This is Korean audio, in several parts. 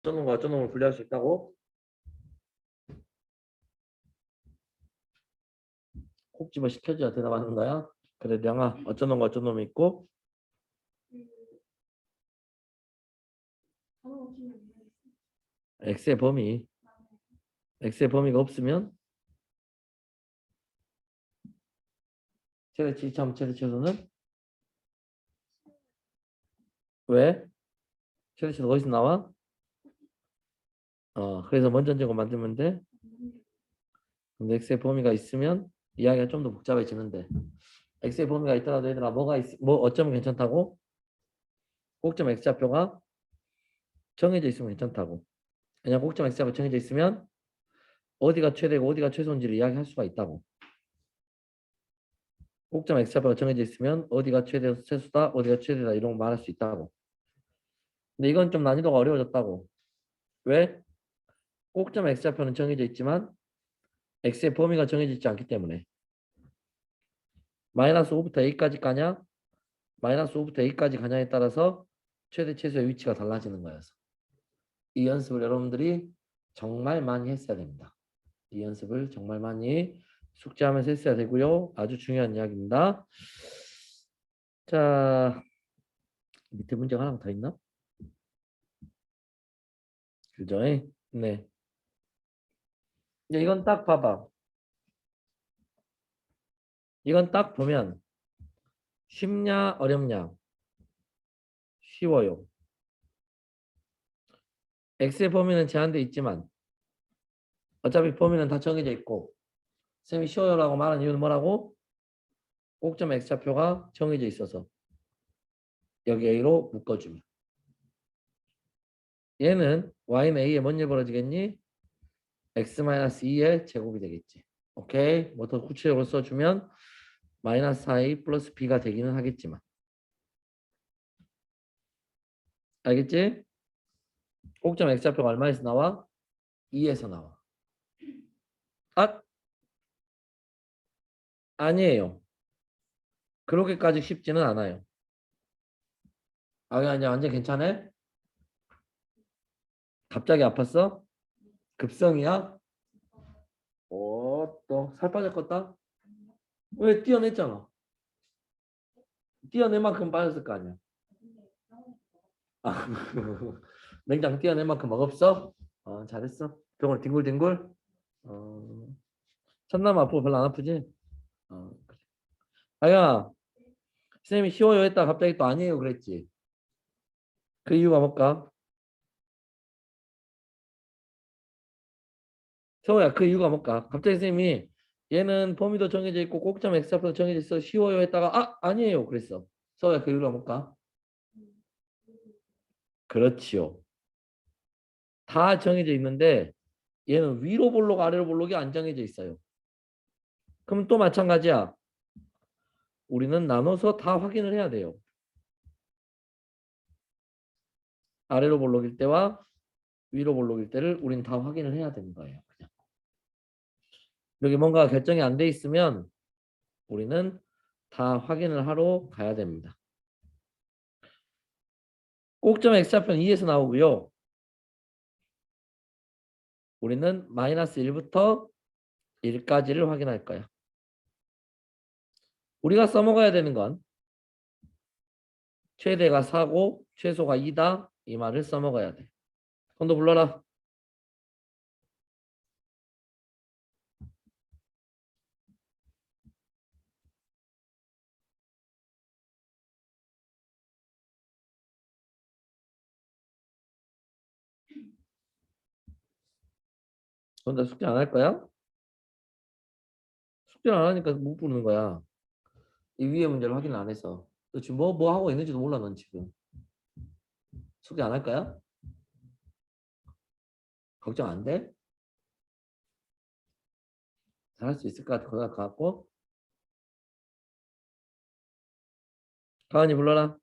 어떤 놈과 어떤 놈을 분리할 수 있다고? 콕 집어 시켜줘야 대답하는 거야. 그래, 량아, 어떤 놈과 어떤 놈이 있고? x의 범위. x의 범위가 없으면 최대치, 이차함 최대치에서는 왜? 최대치는 어디서 나와? 그래서 먼저 제곱 만들면 돼. 근데 x의 범위가 있으면 이야기가 좀 더 복잡해지는데 x의 범위가 있더라도 얘들아 뭐 어쩌면 괜찮다고? 꼭점 x좌표가 정해져 있으면 괜찮다고. 그냥 꼭점 x좌표 정해져 있으면 어디가 최대고 어디가 최소인지를 이야기할 수가 있다고. 꼭점 x좌표가 정해져 있으면 어디가 최소다 어디가 최대다 이런 거 말할 수 있다고. 근데 이건 좀 난이도가 어려워졌다고. 왜? 꼭점 x좌표는 정해져 있지만 x의 범위가 정해져 있지 않기 때문에 마이너스 5부터 a까지 가냐 마이너스 5부터 a까지 가냐에 따라서 최대 최소의 위치가 달라지는 거여서 이 연습을 여러분들이 정말 많이 했어야 됩니다. 이 연습을 정말 많이 숙제하면서 했어야 되고요. 아주 중요한 이야기입니다. 자, 밑에 문제가 하나 더 있나? 그죠? 네. 이건 딱 봐봐. 이건 딱 보면 쉽냐 어렵냐? 쉬워요. x의 범위는 제한돼 있지만 어차피 범위는 다 정해져 있고 쌤이 쉬워요라고 말한 이유는 뭐라고? 꼭점 x좌표가 정해져 있어서 여기 a로 묶어주면 얘는 y는 a에 뭔 일 벌어지겠니? x-2의 제곱이 되겠지. 오케이? 뭐 더 구체적으로 써주면 마이너스 4a 플러스 b가 되기는 하겠지만 알겠지? 꼭점 x좌표가 얼마에서 나와? 2에서 나와. 아? 아니에요. 그렇게까지 쉽지는 않아요. 아니 완전 괜찮아? 갑자기 아팠어? 급성이야? 또 살 빠졌겠다? 왜 뛰어냈잖아. 뛰어낼 만큼 빠졌을 거 아니야. 아, 냉장 뛰어낼 만큼 먹었어? 잘했어. 병원 뒹굴뒹굴? 어, 첫남 아프고 별로 안 아프지? 그래. 아야, 선생님이 쉬워요 했다 갑자기 또 아니에요 그랬지. 그 이유가 뭘까? 성우야, 그 이유가 뭘까? 갑자기 선생님이 얘는 범위도 정해져 있고 꼭점 x좌표도 정해져 있어 쉬워요 했다가 아니에요 그랬어. 성우야, 그 이유가 뭘까? 그렇지요. 다 정해져 있는데 얘는 위로 볼록 아래로 볼록이 안 정해져 있어요. 그럼 또 마찬가지야. 우리는 나눠서 다 확인을 해야 돼요. 아래로 볼록일 때와 위로 볼록일 때를 우리는 다 확인을 해야 되는 거예요. 그냥. 여기 뭔가 결정이 안 돼 있으면 우리는 다 확인을 하러 가야 됩니다. 꼭점 x좌표는 2에서 나오고요. 우리는 마이너스 1부터 1까지를 확인할 거야. 우리가 써먹어야 되는 건 최대가 4고 최소가 2다. 이 말을 써먹어야 돼. 손도 불러라. 혼자 숙제 안 할 거야? 숙제를 안 하니까 못 부르는 거야. 이 위의 문제를 확인을 안 해서. 너 지금 뭐 하고 있는지도 몰라, 넌 지금. 숙제 안 할 거야? 걱정 안 돼? 잘할 수 있을 것 같아, 거기다 갖고. 가은이 불러라.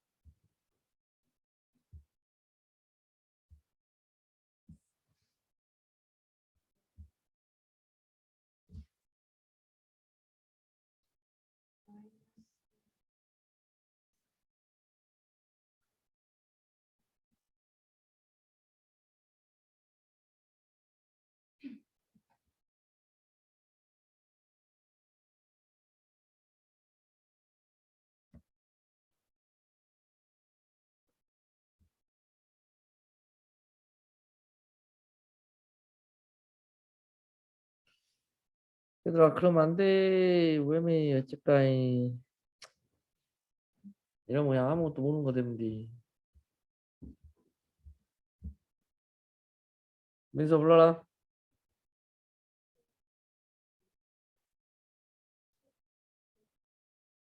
얘들아 그러면 안 돼. 왜매 어쩔까이. 이러면 그냥 아무것도 모르는 거 되는데. 민서 불러라.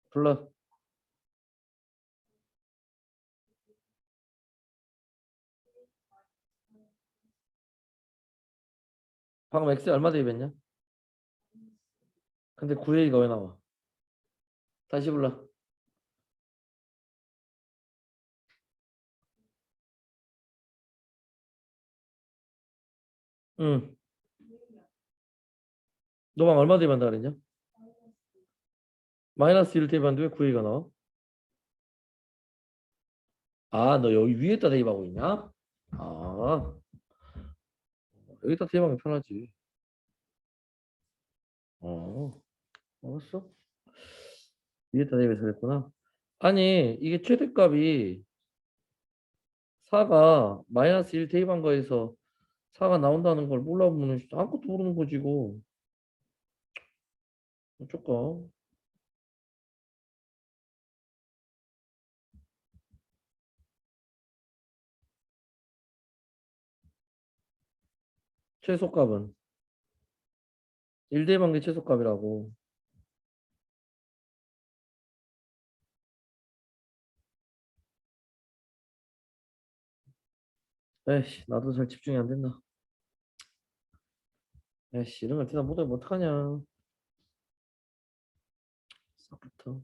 불러. 방금 X 얼마 대입했냐? 근데 9A가 왜 나와? 다시 불러. 응. 너 방 얼마 대입한다 그랬냐? 마이너스 1 대입하는데 왜 9A가 나와? 아, 너 여기 위에다 대입하고 있냐? 아, 여기다 대입하면 편하지. 어, 알았어. 위에다 대입해서 그랬구나. 아니, 이게 최대값이 4가 마이너스 1 대입한 거에서 4가 나온다는 걸 몰라보면 아무것도 모르는 거지, 이거. 어쩔까? 최소값은 1 대입한 게 최소값이라고. 에이씨, 나도 잘 집중이 안 된다. 에이씨, 이런 걸 대답 못하면 어떡하냐. 싹부터.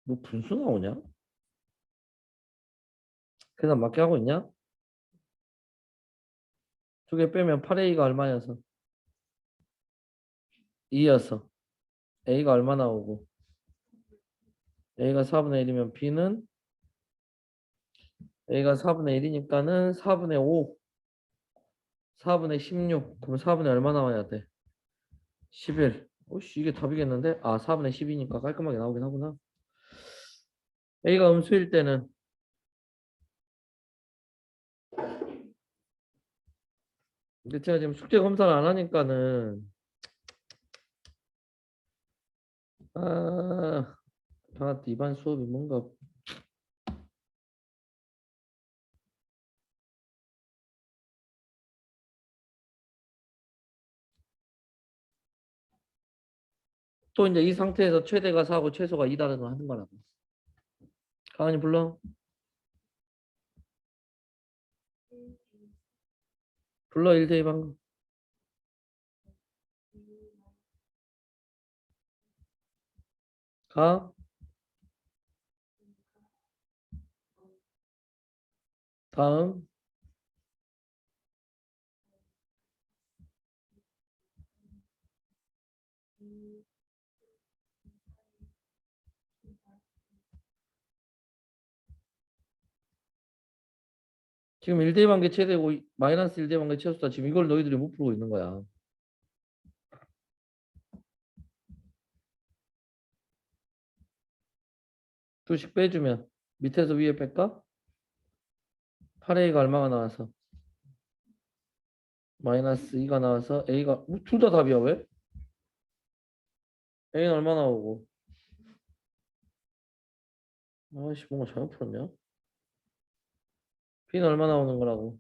뭐 분수 나오냐? 계산 맞게 하고 있냐? 두 개 빼면 8A가 얼마여서? 2여서. A가 얼마 나오고? A가 4분의 1이면 B는 A가 4분의 1이니까는 4분의 5, 4분의 16. 그럼 4분의 얼마 나와야 돼? 11. 오씨, 이게 답이겠는데? 아, 4분의 10이니까 깔끔하게 나오긴 하구나. A가 음수일 때는 근데 제가 지금 숙제 검사를 안 하니까는 아, 방학 때 이반 수업이 뭔가 또 이제 이 상태에서 최대가 4고 최소가 2다는 걸 하는 거라고. 가은이 불러. 불러 1 대입한 거. 가. 다음. 지금 1 대입한 게 최대고 마이너스 1 대입한 게 최소다. 지금 이걸 너희들이 못 풀고 있는 거야. 두씩 빼주면 밑에서 위에 뺄까? 8A가 얼마가 나와서 마이너스 2가 나와서 A가 둘 다 답이야 왜? A는 얼마 나오고 아씨 뭔가 잘못 풀었냐? B는 얼마 나오는 거라고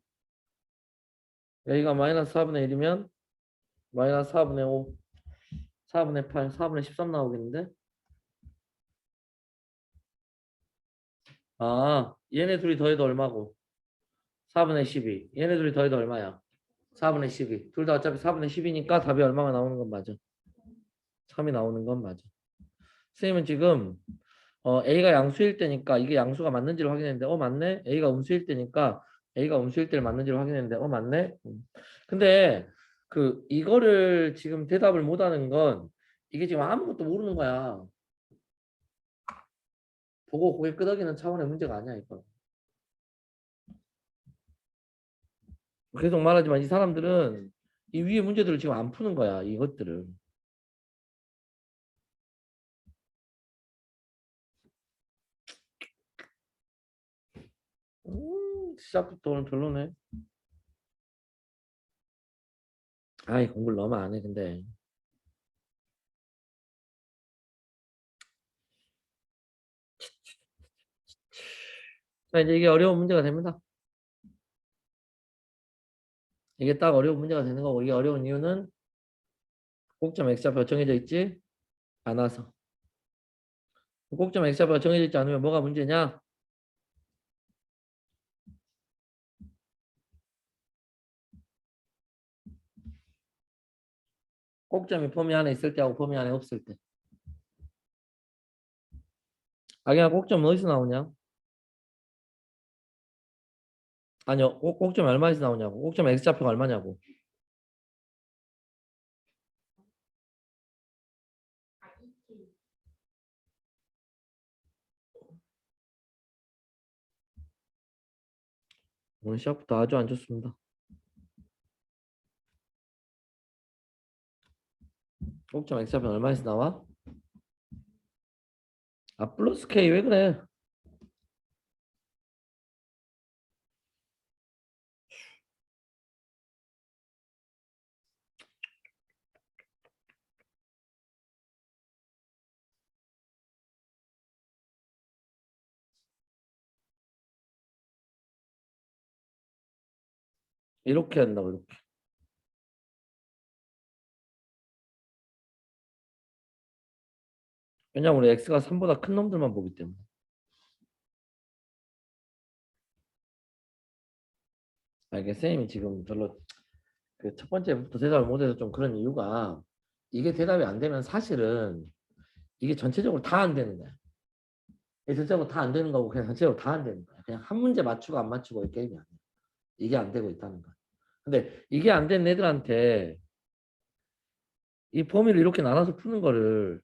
A가 마이너스 4분의 1이면 마이너스 4분의 5 4분의 8 4분의 13 나오겠는데 아 얘네 둘이 더해도 얼마고 4분의 12 얘네 둘이 더해도 얼마야 4분의 12 둘 다 어차피 4분의 10이니까 답이 얼마가 나오는 건 맞아 3이 나오는 건 맞아 선생님은 지금 A가 양수일 때니까 이게 양수가 맞는지를 확인했는데 맞네. A가 음수일 때니까 A가 음수일 때를 맞는지를 확인했는데 맞네. 근데 그 이거를 지금 대답을 못하는 건 이게 지금 아무것도 모르는 거야. 보고 고개 끄덕이는 차원의 문제가 아니야 이거. 계속 말하지만 이 사람들은 이 위에 문제들을 지금 안 푸는 거야 이것들을. 시작부터 오늘 별로네. 아이 공부를 너무 안 해 근데. 자 이제 이게 어려운 문제가 됩니다. 이게 딱 어려운 문제가 되는 거고 이게 어려운 이유는 꼭점 x좌표가 정해져 있지 않아서. 꼭점 x좌표가 정해져 있지 않으면 뭐가 문제냐? 꼭점이 범위 안에 있을 때하고 범위 안에 없을 때. 아기야 꼭점 어디서 나오냐? 아니요 꼭점 얼마에서 나오냐고. 꼭점 x좌표가 얼마냐고. 오늘 시작부터 아주 안 좋습니다. 꼭점 x좌표는 얼마에서 나와? 아 플러스 k 왜 그래? 이렇게 한다고 이렇게. 왜냐면 우리 x가 3보다 큰 놈들만 보기 때문에. 아 이게 쌤이 지금 별로 그 첫 번째부터 대답을 못해서 좀 그런 이유가 이게 대답이 안 되면 사실은 이게 전체적으로 다 안 되는 거야. 이게 전체적으로 다 안 되는 거고 그냥 전체적으로 다 안 되는 거야. 그냥 한 문제 맞추고 안 맞추고 이 게임이 아니야. 이게 안 되고 있다는 거야. 근데 이게 안 된 애들한테 이 범위를 이렇게 나눠서 푸는 거를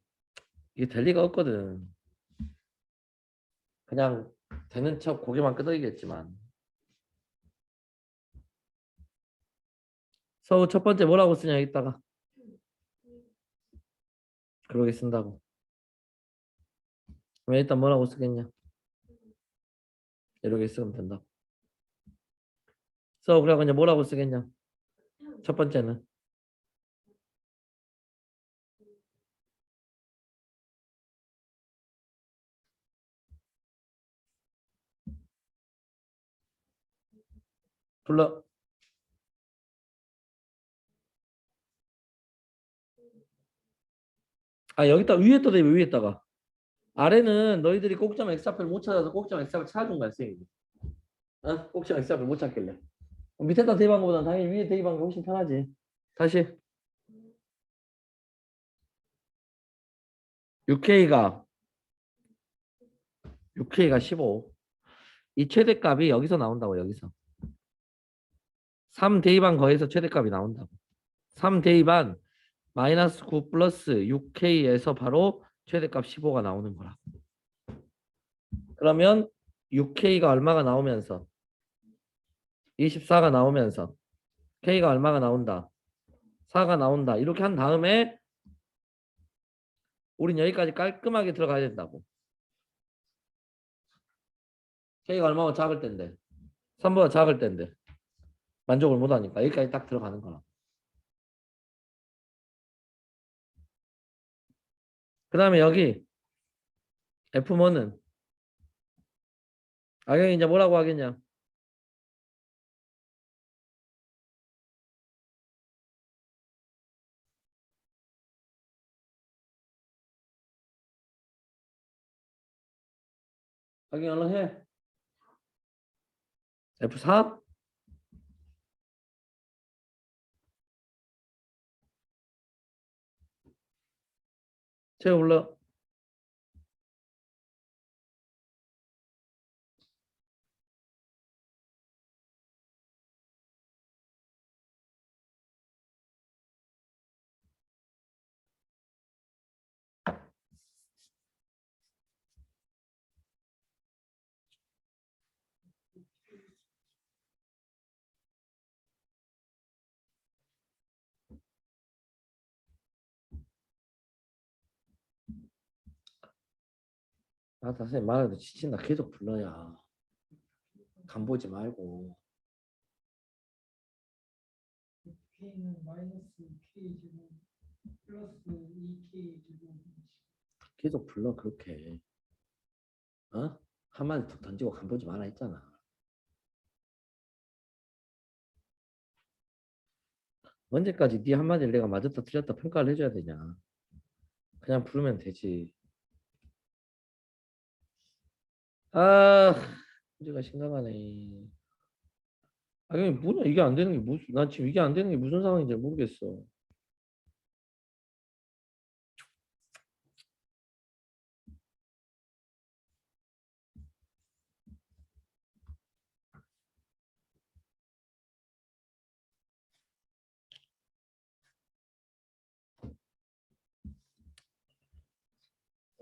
이게 될 리가 없거든. 그냥 되는 척 고개만 끄덕이겠지만. 서우 첫 번째 뭐라고 쓰냐 이따가 그러게 쓴다고. 그럼 일단 뭐라고 쓰겠냐? 이렇게 쓰면 된다. 서우 그래고 이제 뭐라고 쓰겠냐? 첫 번째는 불러. 아 여기다 위에 떠 대면 위에다가 아래는 너희들이 꼭점 x좌표를 못 찾아서 꼭점 x좌표 찾아준 거야 쌤이. 어? 꼭점 x좌표 못 찾길래 밑에다 대입한 거보다 당연히 위에 대입한 게 훨씬 편하지. 다시 6K가 15. 이 최대값이 여기서 나온다고 여기서 3 대입한 거에서 최대값이 나온다고. 3 대입한 마이너스 9 플러스 6K에서 바로 최대값 15가 나오는 거라. 그러면 6K가 얼마가 나오면서 24가 나오면서 K가 얼마가 나온다? 4가 나온다. 이렇게 한 다음에 우린 여기까지 깔끔하게 들어가야 된다고. K가 얼마나 작을 텐데 3보다 작을 텐데 만족을 못하니까 여기까지 딱 들어가는 거라. 그 다음에 여기 F1은 악영이 이제 뭐라고 하겠냐? 악영이 얼른 해. F4? 채워 불러. 아, 다시 말해도 지친다. 계속 불러야. 간 보지 말고. k는 마이너스 k 제곱 플러스 2k 제곱. 계속 불러 그렇게. 어? 한마디 더 던지고 간보지 마라 했잖아. 언제까지 네 한마디를 내가 맞았다 틀렸다 평가를 해줘야 되냐. 그냥 부르면 되지. 아, 문제가 심각하네. 아, 이게 뭐냐, 이게 안 되는 게 무슨, 난 지금 이게 안 되는 게 무슨 상황인지 모르겠어.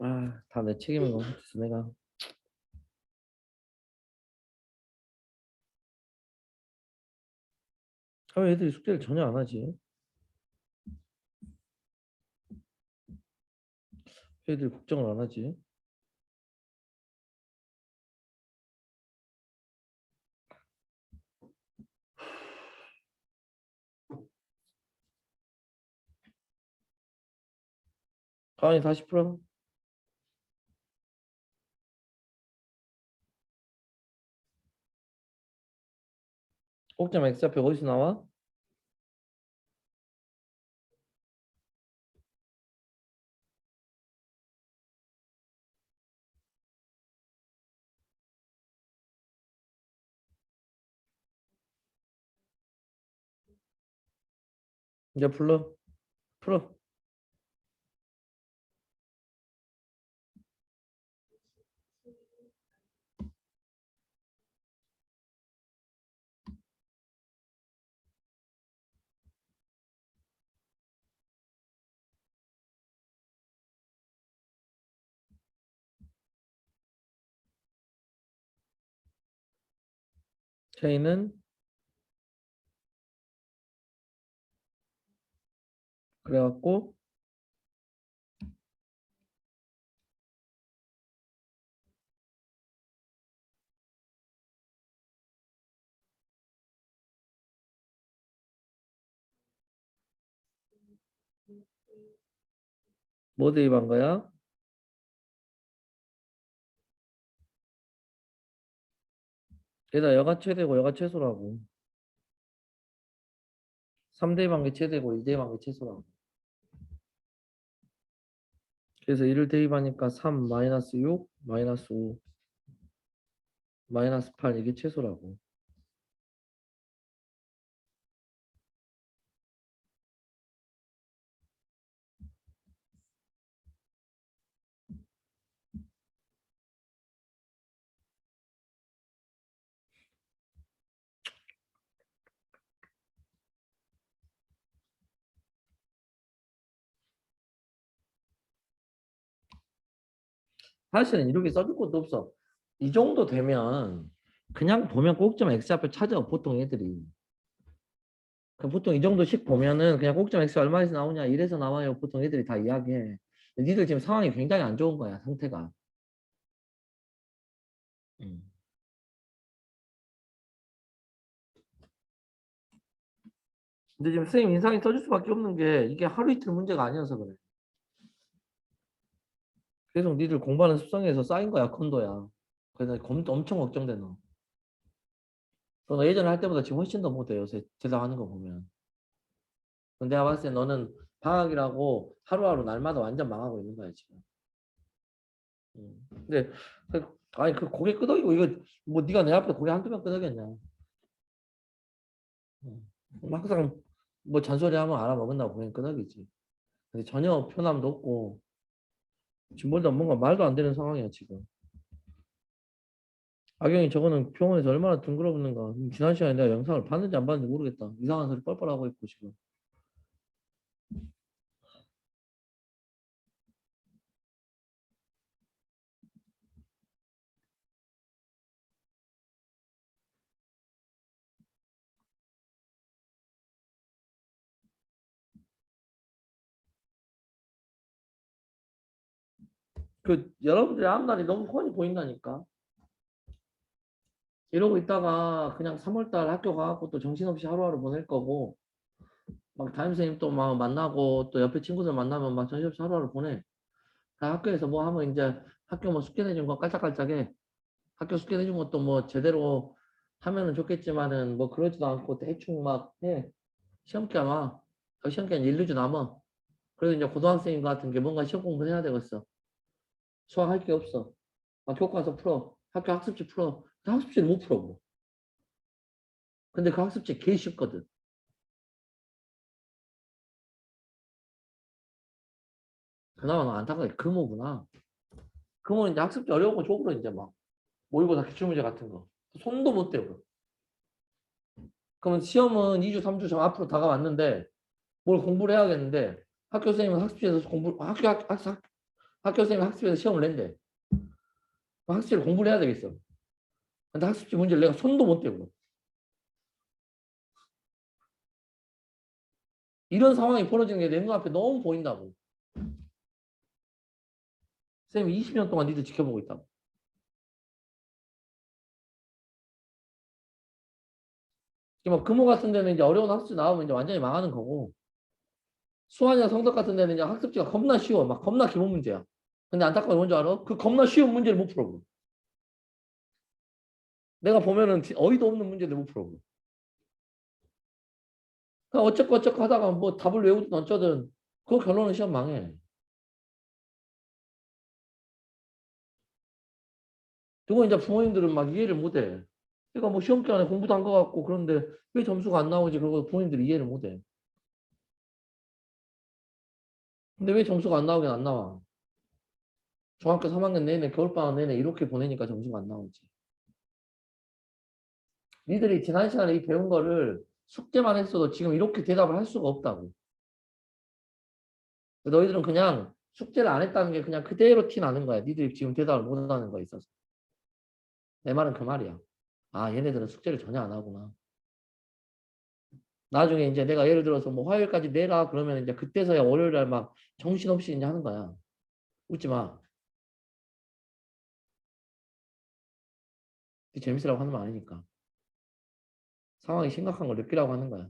아, 다 내 책임인 거 같아서 내가. 아, 왜 애들이 숙제를 전혀 안 하지? 왜 애들이 걱정을 안 하지? 가만히 다시 풀어. 꼭지점 x좌표 어디서 나와? 이제 불러. 풀어. k는 그래갖고 뭐 대입한 거야? 얘다 여가 최대고 여가 최소라고. 3 대입한 게 최대고 2 대입한 게 최소라고. 그래서 1을 대입하니까 3 마이너스 6 마이너스 5 마이너스 8 이게 최소라고. 사실은 이렇게 써줄 것도 없어. 이 정도 되면 그냥 보면 꼭지점 x좌표 찾아 보통 애들이. 보통 이 정도씩 보면은 그냥 꼭지점 x 얼마에서 나오냐 이래서 나와요. 보통 애들이 다 이야기해. 니들 지금 상황이 굉장히 안 좋은 거야 상태가. 음. 근데 지금 선생님 인상이 써줄 수밖에 없는 게 이게 하루 이틀 문제가 아니어서 그래. 계속 니들 공부하는 습성에서 쌓인 거야 컨도야. 그래서 엄청 걱정돼 너. 너 예전에 할 때보다 지금 훨씬 더 못해 요새 대답하는 거 보면. 근데 내가 봤을 때 너는 방학이라고 하루하루 날마다 완전 망하고 있는 거야 지금. 근데 아니 그 고개 끄덕이고 이거 뭐 네가 내 앞에 고개 한두 번 끄덕였냐. 항상 뭐 잔소리하면 알아먹는다고 고개 끄덕이지. 근데 전혀 편함도 없고 지금 뭔가 말도 안 되는 상황이야 지금. 악영이 저거는 병원에서 얼마나 둥그러붙는가. 지난 시간에 내가 영상을 봤는지 안 봤는지 모르겠다. 이상한 소리 뻘뻘 하고 있고 지금. 그 여러분들의 앞날이 너무 훤히 보인다니까. 이러고 있다가 그냥 3월달 학교 가갖고 또 정신없이 하루하루 보낼 거고 막 담임선생님 또 막 만나고 또 옆에 친구들 만나면 막 정신없이 하루하루 보내. 다 학교에서 뭐 하면 이제 학교 뭐 숙제 내준 거 깔짝깔짝해. 학교 숙제 내준 것도 뭐 제대로 하면은 좋겠지만은 뭐 그러지도 않고 대충 막 해. 시험 기간 와. 시험 기간 1, 2주 남아. 그래도 이제 고등학생인 것 같은 게 뭔가 시험 공부 해야 되겠어. 수학할 게 없어. 막 교과서 풀어. 학교 학습지 풀어. 근데 학습지를 못 풀어. 뭐. 근데 그 학습지 개 쉽거든. 그나마 너 안타깝게 금오구나. 금오는 이제 학습지 어려운 거 줘버려 이제 막. 모의고사 기출문제 같은 거. 손도 못 대고. 그러면 시험은 2주, 3주 전 앞으로 다가왔는데 뭘 공부를 해야겠는데 학교 선생님은 학습지에서 학교 선생님은 학습지에서 시험을 낸대. 학습지를 공부를 해야 되겠어. 근데 학습지 문제를 내가 손도 못 대고. 이런 상황이 벌어지는 게 내 눈앞에 너무 보인다고. 선생님이 20년 동안 니들 지켜보고 있다고. 뭐 금호 같은 데는 이제 어려운 학습지 나오면 이제 완전히 망하는 거고 수학이나 성덕 같은 데는 이제 학습지가 겁나 쉬워. 막 겁나 기본 문제야. 근데 안타까운 건 뭔지 알아? 그 겁나 쉬운 문제를 못 풀어. 내가 보면은 어이도 없는 문제들 못 풀어. 그러니까 어쩌고 저쩌고 하다가 뭐 답을 외우든 어쩌든 그 결론은 시험 망해. 그거 이제 부모님들은 막 이해를 못 해. 그러니까 뭐 시험 기간에 공부도 한 것 같고 그런데 왜 점수가 안 나오지? 그러고 부모님들이 이해를 못 해. 근데 왜 점수가 안 나오긴 안 나와? 중학교 3학년 내내 겨울방학 내내 이렇게 보내니까 점수가 안 나오지. 니들이 지난 시간에 이 배운 거를 숙제만 했어도 지금 이렇게 대답을 할 수가 없다고. 너희들은 그냥 숙제를 안 했다는 게 그냥 그대로 티 나는 거야. 니들이 지금 대답을 못 하는 거에 있어서. 내 말은 그 말이야. 아, 얘네들은 숙제를 전혀 안 하구나. 나중에 이제 내가 예를 들어서 뭐 화요일까지 내라 그러면 이제 그때서야 월요일 날 막 정신없이 이제 하는 거야. 웃지 마. 재밌으라고 하는 말 아니니까. 상황이 심각한 걸 느끼라고 하는 거야.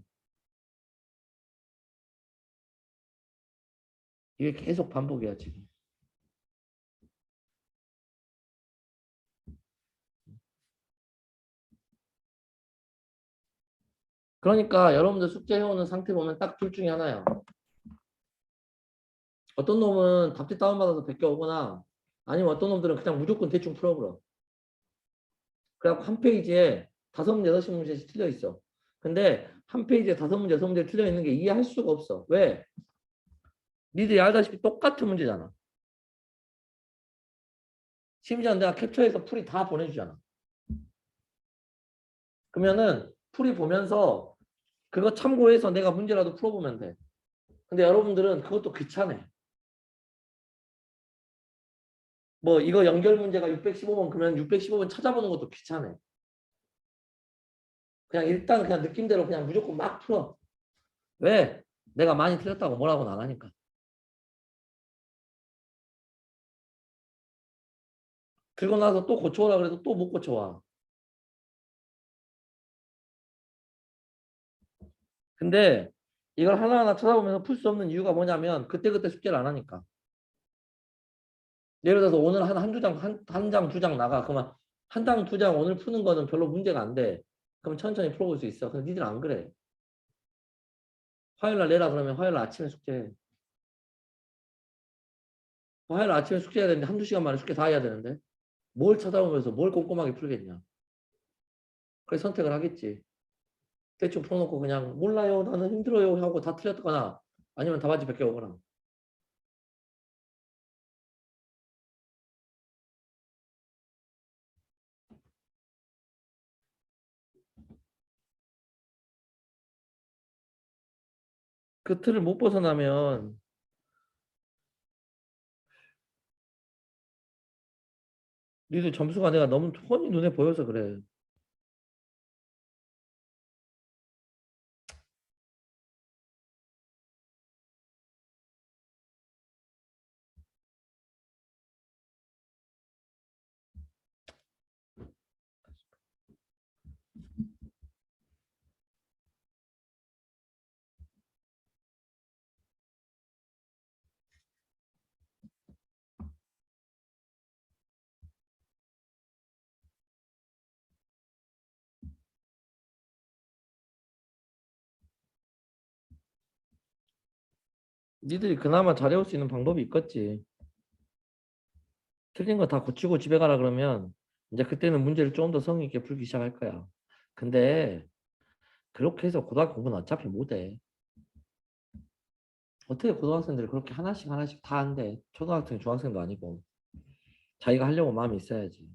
이게 계속 반복이야, 지금. 그러니까 여러분들 숙제 해오는 상태 보면 딱 둘 중에 하나야. 어떤 놈은 답지 다운받아서 베껴오거나 아니면 어떤 놈들은 그냥 무조건 대충 풀어버려. 그래갖고 한 페이지에 5문제, 6문제씩 틀려 있어. 근데 한 페이지에 5문제, 6문제 틀려 있는 게 이해할 수가 없어. 왜? 니들이 알다시피 똑같은 문제잖아. 심지어 내가 캡처해서 풀이 다 보내주잖아. 그러면은 풀이 보면서 그거 참고해서 내가 문제라도 풀어보면 돼. 근데 여러분들은 그것도 귀찮아. 뭐 이거 연결 문제가 615번 그러면 615번 찾아보는 것도 귀찮아. 그냥 일단 그냥 느낌대로 그냥 무조건 막 풀어. 왜? 내가 많이 틀렸다고 뭐라고는 안 하니까. 그리고 나서 또 고쳐오라 그래도 또 못 고쳐와. 근데 이걸 하나하나 찾아보면서 풀 수 없는 이유가 뭐냐면 그때그때 숙제를 안 하니까. 예를 들어서 오늘 한두 장, 한 장, 두 장 나가. 그러면 한 장, 두 장 오늘 푸는 거는 별로 문제가 안 돼. 그럼 천천히 풀어볼 수 있어. 근데 니들 안 그래. 화요일 날 내라 그러면 화요일 날 아침에 숙제해. 화요일 날 아침에 숙제해야 되는데 한두 시간 만에 숙제 다 해야 되는데 뭘 찾아보면서 뭘 꼼꼼하게 풀겠냐. 그래서 선택을 하겠지. 대충 풀어놓고 그냥 몰라요. 나는 힘들어요. 하고 다 틀렸거나 아니면 답안지 베껴오거나. 그 틀을 못 벗어나면 니들 점수가 내가 너무 훤히 눈에 보여서 그래. 니들이 그나마 잘해올 수 있는 방법이 있겠지. 틀린 거 다 고치고 집에 가라 그러면 이제 그때는 문제를 좀 더 성의 있게 풀기 시작할 거야. 근데 그렇게 해서 고등학교 공부는 어차피 못해. 어떻게 고등학생들이 그렇게 하나씩 하나씩 다 한대. 초등학생, 중학생도 아니고. 자기가 하려고 마음이 있어야지.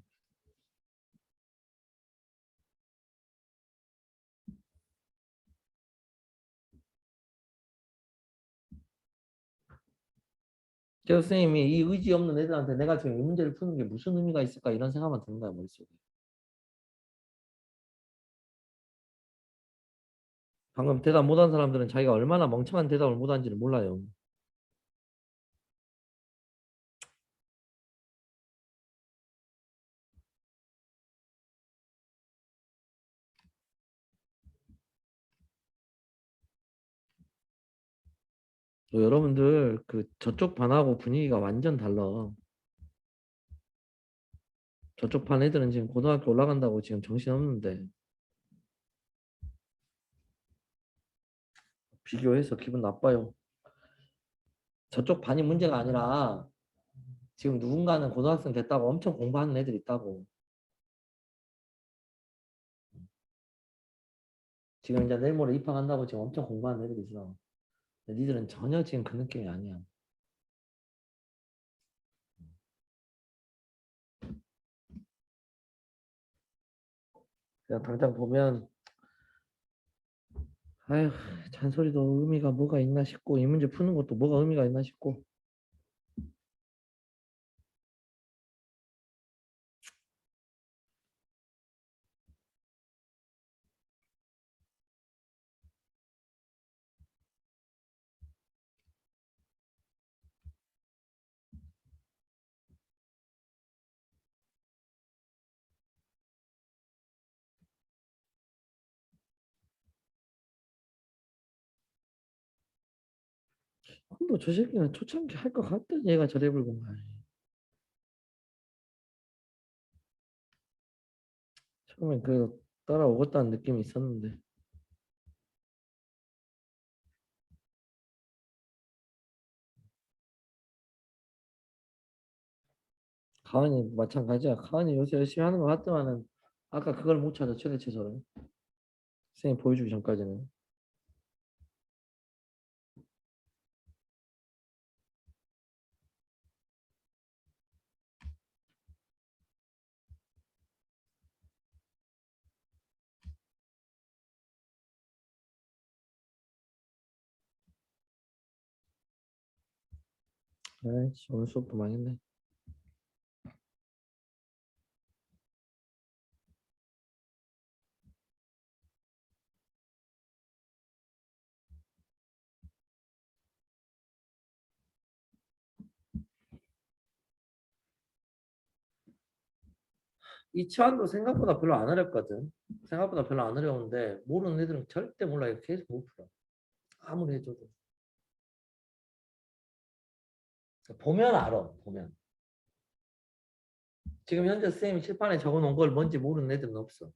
그래서 선생님이 이 의지 없는 애들한테 내가 지금 이 문제를 푸는 게 무슨 의미가 있을까 이런 생각만 드는 거야 머릿속에. 방금 대답 못한 사람들은 자기가 얼마나 멍청한 대답을 못한지를 몰라요. 또 여러분들 그 저쪽 반하고 분위기가 완전 달라. 저쪽 반 애들은 지금 고등학교 올라간다고 지금 정신없는데 비교해서 기분 나빠요. 저쪽 반이 문제가 아니라 지금 누군가는 고등학생 됐다고 엄청 공부하는 애들 있다고. 지금 이제 내일 모레 입학한다고 지금 엄청 공부하는 애들이 있어. 근데 니들은 전혀 지금 그 느낌이 아니야. 그냥 당장 보면 아휴 잔소리도 의미가 뭐가 있나 싶고 이 문제 푸는 것도 뭐가 의미가 있나 싶고 뭐 저 새끼는 초창기 할 것 같더니 얘가 저래 불고 말 처음엔 그 따라오겠다는 느낌이 있었는데 가은이 마찬가지야. 가은이 요새 열심히 하는 것 같더만은 아까 그걸 못 찾아 최대 최소를 선생님 보여주기 전까지는 아이씨 오늘 수업도 망했네. 이 치환도 생각보다 별로 안 어렵거든. 생각보다 별로 안 어려운데 모르는 애들은 절대 몰라. 이거 계속 못 풀어. 아무리 해줘도. 보면 알아. 보면. 지금 현재 쌤이 칠판에 적어놓은 걸 뭔지 모르는 애들은 없어.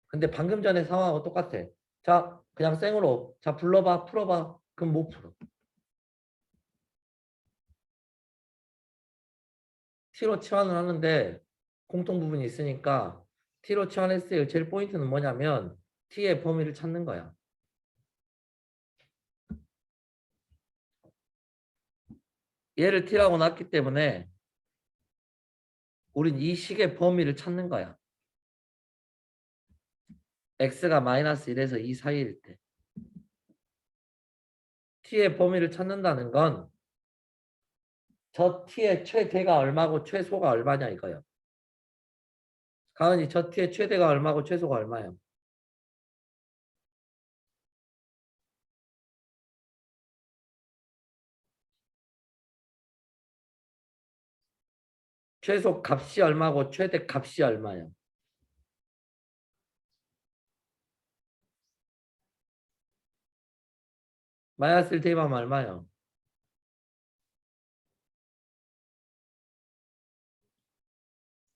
근데 방금 전에 상황하고 똑같아. 자, 그냥 생으로 자 불러봐, 풀어봐. 그럼 못 풀어. T로 치환을 하는데 공통 부분이 있으니까 T로 치환했을 때 제일 포인트는 뭐냐면 T의 범위를 찾는 거야. 얘를 T라고 놨기 때문에 우린 이 식의 범위를 찾는 거야. X가 마이너스 1에서 2 사이일 때. T의 범위를 찾는다는 건 저 T의 최대가 얼마고 최소가 얼마냐 이거예요. 가은이 저 T의 최대가 얼마고 최소가 얼마예요? 최소 값이 얼마고 최대 값이 얼마예요? 마이너스 1 대입하면 얼마예요?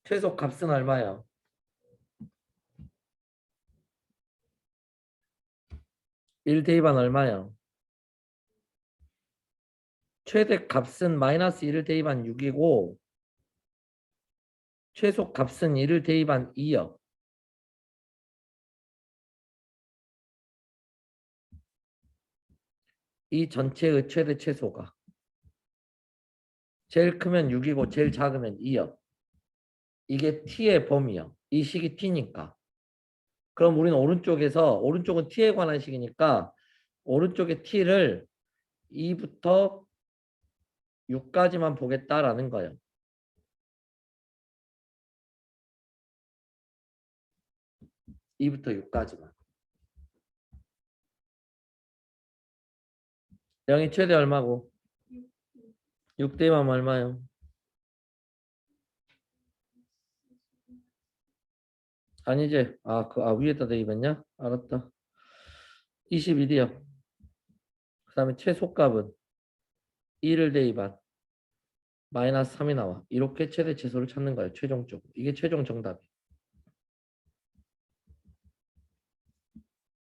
최소 값은 얼마예요? 1 대입하면 얼마예요? 최대 값은 마이너스 1을 대입한 6이고 최소 값은 1을 대입한 2요. 이 전체의 최대 최소가 제일 크면 6이고 제일 작으면 2요. 이게 t의 범위요. 이 식이 t니까. 그럼 우리는 오른쪽은 t에 관한 식이니까 오른쪽에 t를 2부터 6까지만 보겠다라는 거예요. 2부터 6까지만. 0이 최대 얼마고? 6 대입하면 얼마요? 아니지. 위에다 대입했냐? 알았다. 21이요. 그 다음에 최소값은 2를 대입한 마이너스 3이 나와. 이렇게 최대 최소를 찾는 거예요. 최종적으로. 이게 최종 정답이에요.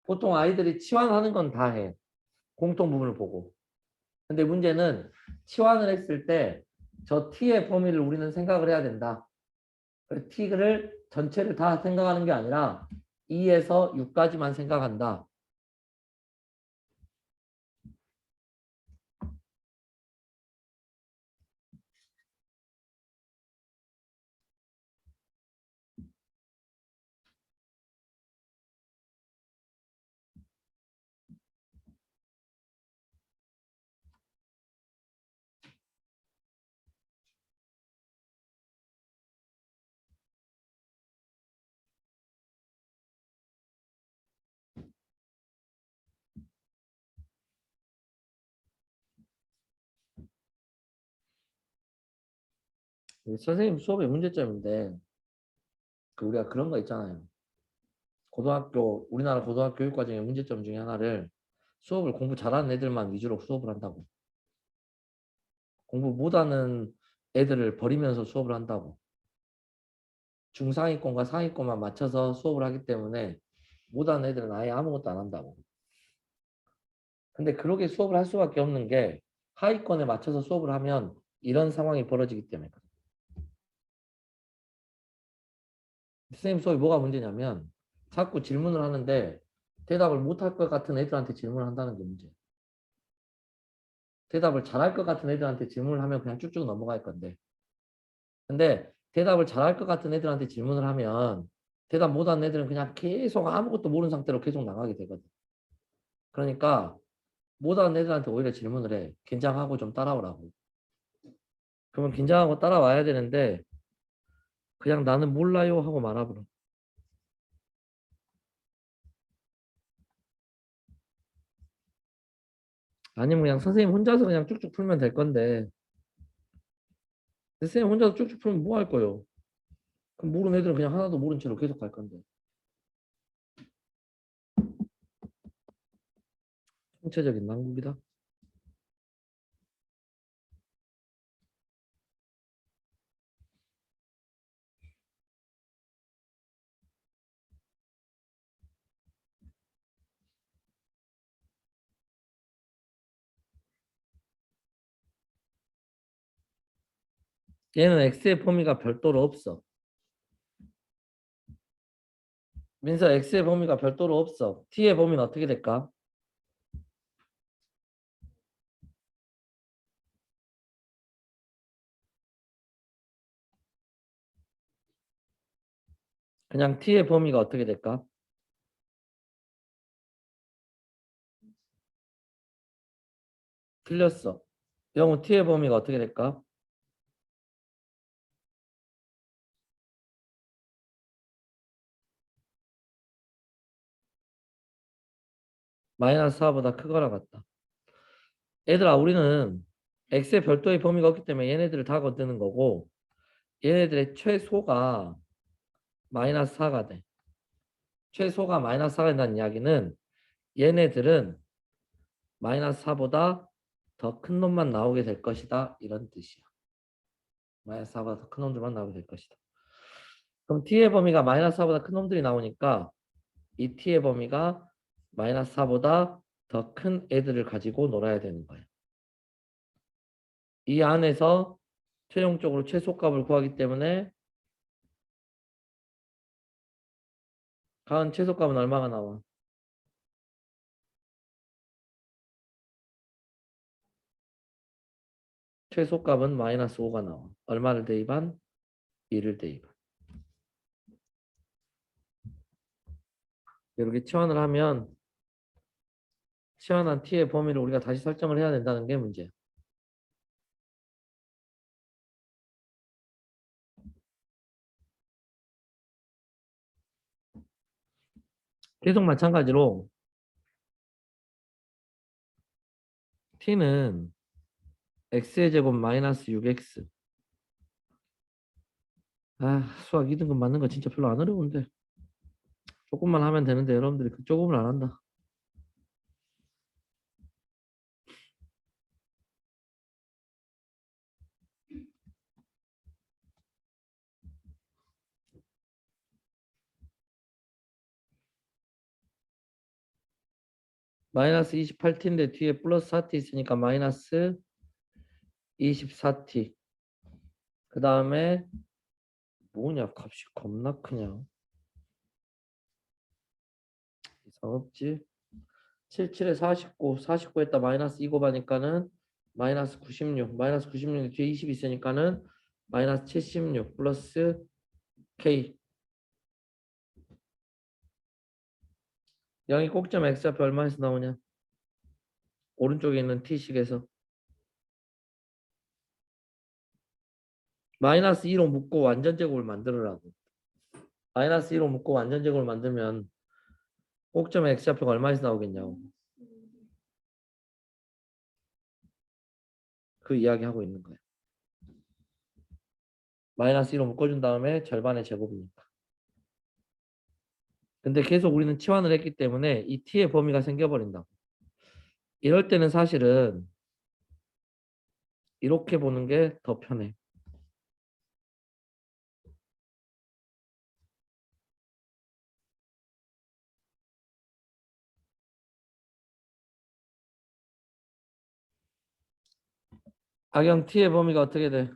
보통 아이들이 치환하는 건 다 해. 공통 부분을 보고. 근데 문제는 치환을 했을 때 저 t의 범위를 우리는 생각을 해야 된다. t를 전체를 다 생각하는 게 아니라 2에서 6까지만 생각한다. 선생님 수업의 문제점인데 우리가 그런 거 있잖아요. 우리나라 고등학교 교육과정의 문제점 중에 하나를 수업을 공부 잘하는 애들만 위주로 수업을 한다고. 공부 못하는 애들을 버리면서 수업을 한다고. 중상위권과 상위권만 맞춰서 수업을 하기 때문에 못하는 애들은 아예 아무것도 안 한다고. 근데 그렇게 수업을 할 수밖에 없는 게 하위권에 맞춰서 수업을 하면 이런 상황이 벌어지기 때문에. 선생님 수업이 뭐가 문제냐면 자꾸 질문을 하는데 대답을 못할 것 같은 애들한테 질문을 한다는 게 문제예요. 대답을 잘할 것 같은 애들한테 질문을 하면 그냥 쭉쭉 넘어갈 건데. 근데 대답을 잘할 것 같은 애들한테 질문을 하면 대답 못하는 애들은 그냥 계속 아무것도 모르는 상태로 계속 나가게 되거든. 그러니까 못하는 애들한테 오히려 질문을 해. 긴장하고 좀 따라오라고. 그러면 긴장하고 따라와야 되는데 그냥 나는 몰라요 하고 말아버려. 아니면 그냥 선생님 혼자서 그냥 쭉쭉 풀면 될 건데 선생님 혼자서 쭉쭉 풀면 뭐 할 거예요? 그럼 모르는 애들은 그냥 하나도 모른 채로 계속 갈 건데. 총체적인 난국이다. 얘는 x의 범위가 별도로 없어. 민서 x의 범위가 별도로 없어. t의 범위는 어떻게 될까? 그냥 t의 범위가 어떻게 될까? 틀렸어. 영우 t의 범위가 어떻게 될까? 마이너스 4보다 크거나 같다. 얘들아 우리는 x의 별도의 범위가 없기 때문에 얘네들을 다 건드는 거고 얘네들의 최소가 마이너스 4가 돼. 최소가 마이너스 4가 된다는 이야기는 얘네들은 마이너스 4보다 더 큰 놈만 나오게 될 것이다. 이런 뜻이야. 마이너스 4보다 더 큰 놈들만 나오게 될 것이다. 그럼 t의 범위가 마이너스 4보다 큰 놈들이 나오니까 이 t의 범위가 마이너스 4보다 더 큰 애들을 가지고 놀아야 되는 거예요. 이 안에서 최종적으로 최소값을 구하기 때문에 가은 최소값은 얼마가 나와? 최소값은 마이너스 5가 나와. 얼마를 대입한? 2를 대입한. 이렇게 치환을 하면 치환한 t의 범위를 우리가 다시 설정을 해야 된다는 게 문제야. 계속 마찬가지로 t는 x의 제곱 마이너스 6x. 수학 2등급 맞는 거 진짜 별로 안 어려운데. 조금만 하면 되는데 여러분들이 그 조금을 안 한다. 마이너스 28t인데 뒤에 플러스 4t 있으니까 마이너스 24t. 그 다음에 뭐냐 값이 겁나 크냐. 이상 없지. 77에 49, 49에다 마이너스 2 곱하니까는 마이너스 96, 마이너스 96에 뒤에 20 있으니까는 마이너스 76 플러스 k. 0이 꼭지점 x좌표 얼마에서 나오냐? 오른쪽에 있는 t식에서 마이너스 2로 묶고 완전 제곱을 만들으라고. 마이너스 2로 묶고 완전 제곱을 만들면 꼭지점 x좌표가 얼마에서 나오겠냐고. 그 이야기 하고 있는 거야. 마이너스 2로 묶어준 다음에 절반의 제곱이니까. 근데 계속 우리는 치환을 했기 때문에 이 t의 범위가 생겨버린다. 이럴 때는 사실은 이렇게 보는 게 더 편해. 악영 t의 범위가 어떻게 돼?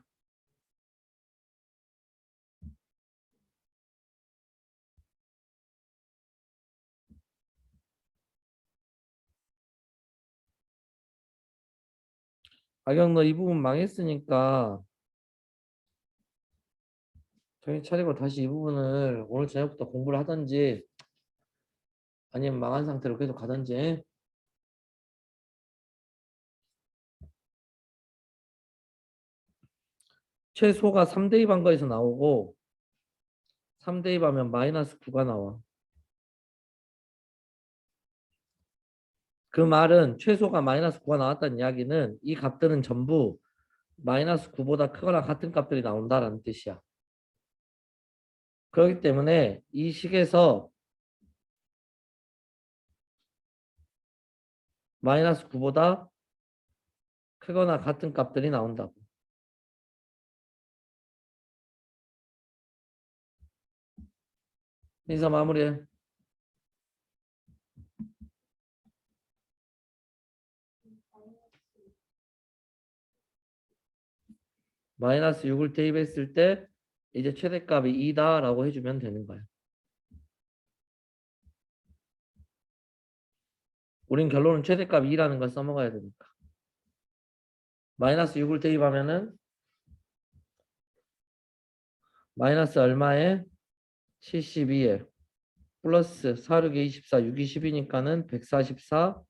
악영 너 이 부분 망했으니까 정신 차리고 다시 이 부분을 오늘 저녁부터 공부를 하든지 아니면 망한 상태로 계속 가든지. 최소가 3대 2 반거에서 나오고 3대 2 하면 마이너스 9가 나와. 그 말은 최소가 마이너스 9가 나왔다는 이야기는 이 값들은 전부 마이너스 9보다 크거나 같은 값들이 나온다라는 뜻이야. 그렇기 때문에 이 식에서 마이너스 9보다 크거나 같은 값들이 나온다고. 인사 마무리해. 마이너스 6을 대입했을 때 이제 최대값이 2다라고 해주면 되는 거야. 우린 결론은 최대값 2라는 걸 써먹어야 되니까. 마이너스 6을 대입하면은 마이너스 얼마에 72에 플러스 4, 6에 24, 6이 10이니까는 144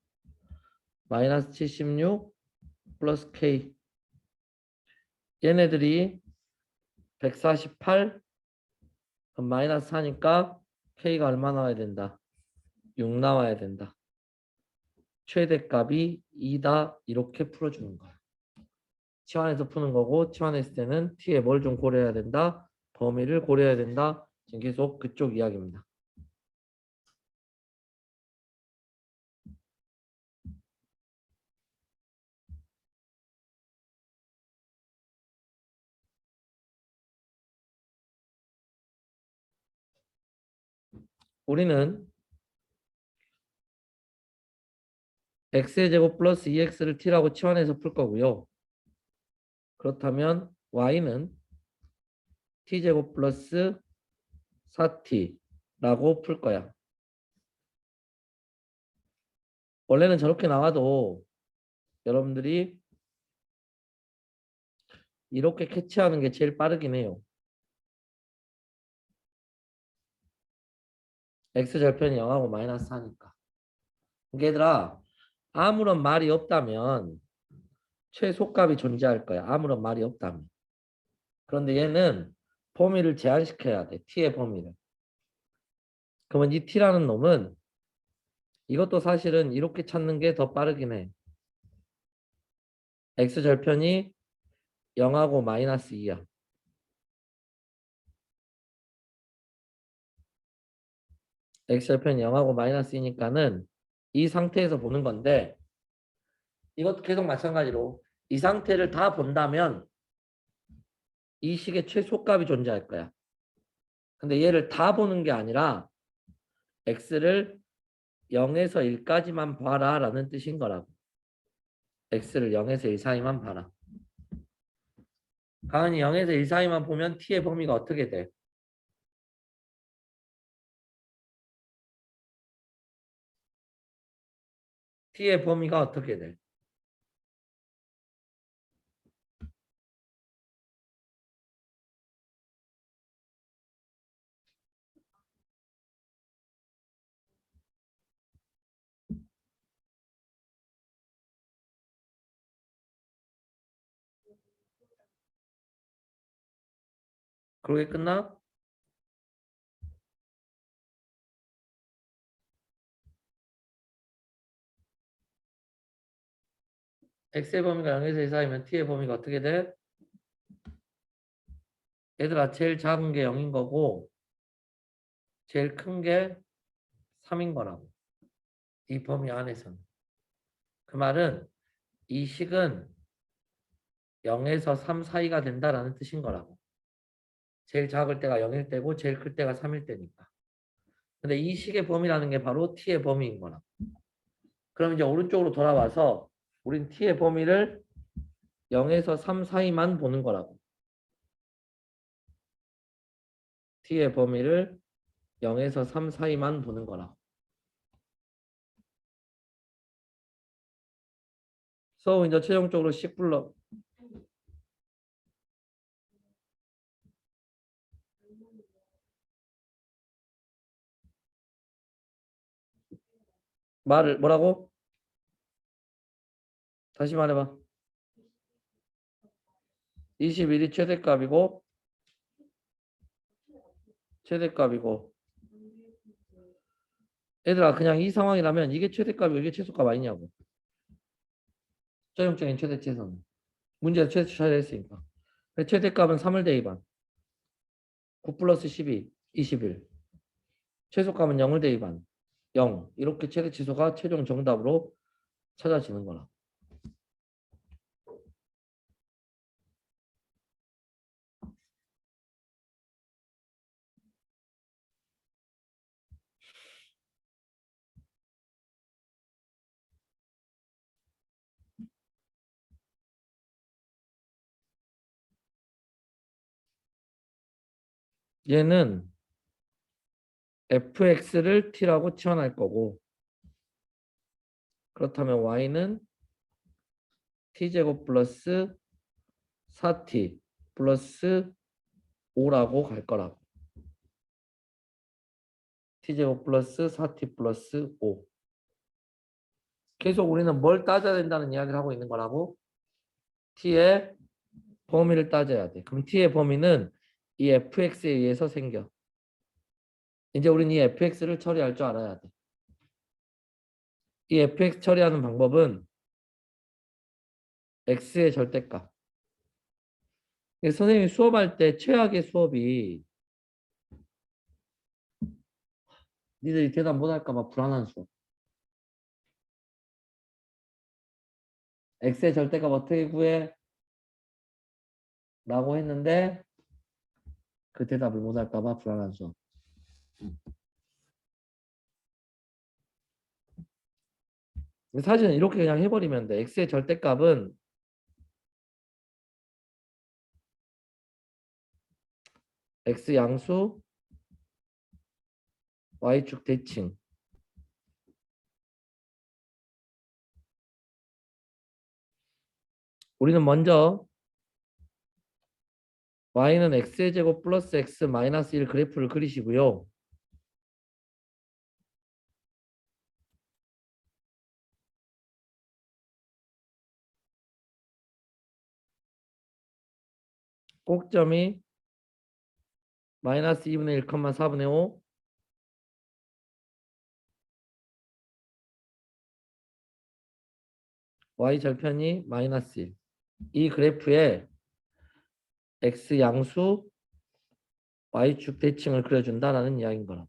마이너스 76 플러스 K. 얘네들이 148 그럼 마이너스 4니까 K가 얼마 나와야 된다? 6 나와야 된다. 최대값이 2다 이렇게 풀어주는 거야. 치환해서 푸는 거고 치환했을 때는 t에 뭘 좀 고려해야 된다? 범위를 고려해야 된다. 지금 계속 그쪽 이야기입니다. 우리는 x의 제곱 플러스 2x를 t라고 치환해서 풀 거고요. 그렇다면 y는 t제곱 플러스 4t라고 풀 거야. 원래는 저렇게 나와도 여러분들이 이렇게 캐치하는 게 제일 빠르긴 해요. x절편이 0하고 마이너스 4니까. 얘들아, 아무런 말이 없다면 최소값이 존재할 거야. 아무런 말이 없다면. 그런데 얘는 범위를 제한시켜야 돼. t의 범위를. 그러면 이 t라는 놈은 이것도 사실은 이렇게 찾는 게 더 빠르긴 해. x절편이 0하고 마이너스 2야. x절편이 0하고 마이너스 2니까는 이 상태에서 보는 건데 이것도 계속 마찬가지로 이 상태를 다 본다면 이 식의 최소값이 존재할 거야. 근데 얘를 다 보는 게 아니라 x를 0에서 1까지만 봐라 라는 뜻인 거라고. x를 0에서 1 사이만 봐라. 가은이 0에서 1 사이만 보면 t의 범위가 어떻게 돼? t의 범위가 어떻게 돼? 그러게 끝나? x의 범위가 0에서 1 사이면 t의 범위가 어떻게 돼? 얘들아 제일 작은 게 0인 거고 제일 큰 게 3인 거라고. 이 범위 안에서는. 그 말은 이 식은 0에서 3 사이가 된다라는 뜻인 거라고. 제일 작을 때가 0일 때고 제일 클 때가 3일 때니까. 근데 이 식의 범위라는 게 바로 t의 범위인 거라고. 그럼 이제 오른쪽으로 돌아와서 우린 t의 범위를 0에서 3 사이만 보는 거라고. t의 범위를 0에서 3 사이만 보는 거라고. So 이제 최종적으로 식 불러. 말을 뭐라고? 다시 말해봐. 21이 최대값이고 얘들아 그냥 이 상황이라면 이게 최대값이고 이게 최소값 아니냐고. 최종적인 최대치에서는 문제에서 최대치 찾아냈으니까. 최대값은 3을 대입한 9 플러스 12 21 최소값은 0을 대입한 0 이렇게 최대치수가 최종 정답으로 찾아지는 거라. 얘는 fx를 t라고 치환할 거고 그렇다면 y는 t제곱 플러스 4t 플러스 5라고 갈 거라고. t제곱 플러스 4t 플러스 5. 계속 우리는 뭘 따져야 된다는 이야기를 하고 있는 거라고? t의 범위를 따져야 돼. 그럼 t의 범위는 이 fx에 의해서 생겨. 이제 우리는 이 fx를 처리할 줄 알아야 돼. 이 fx 처리하는 방법은 x의 절대값. 선생님이 수업할 때 최악의 수업이 니들이 대답 못할까 봐 불안한 수업. x의 절대값 어떻게 구해? 라고 했는데 그 대답을 못할까 봐 불안한 수업. 사실은 이렇게 그냥 해버리면 돼. x의 절대값은 x 양수 y축 대칭. 우리는 먼저 y는 x의 제곱 플러스 x 마이너스 1 그래프를 그리시고요. 꼭점이 마이너스 2분의 1, 4분의 5 y 절편이 마이너스 1. 이 그래프에 x 양수 y축 대칭을 그려준다라는 이야기인 거라고.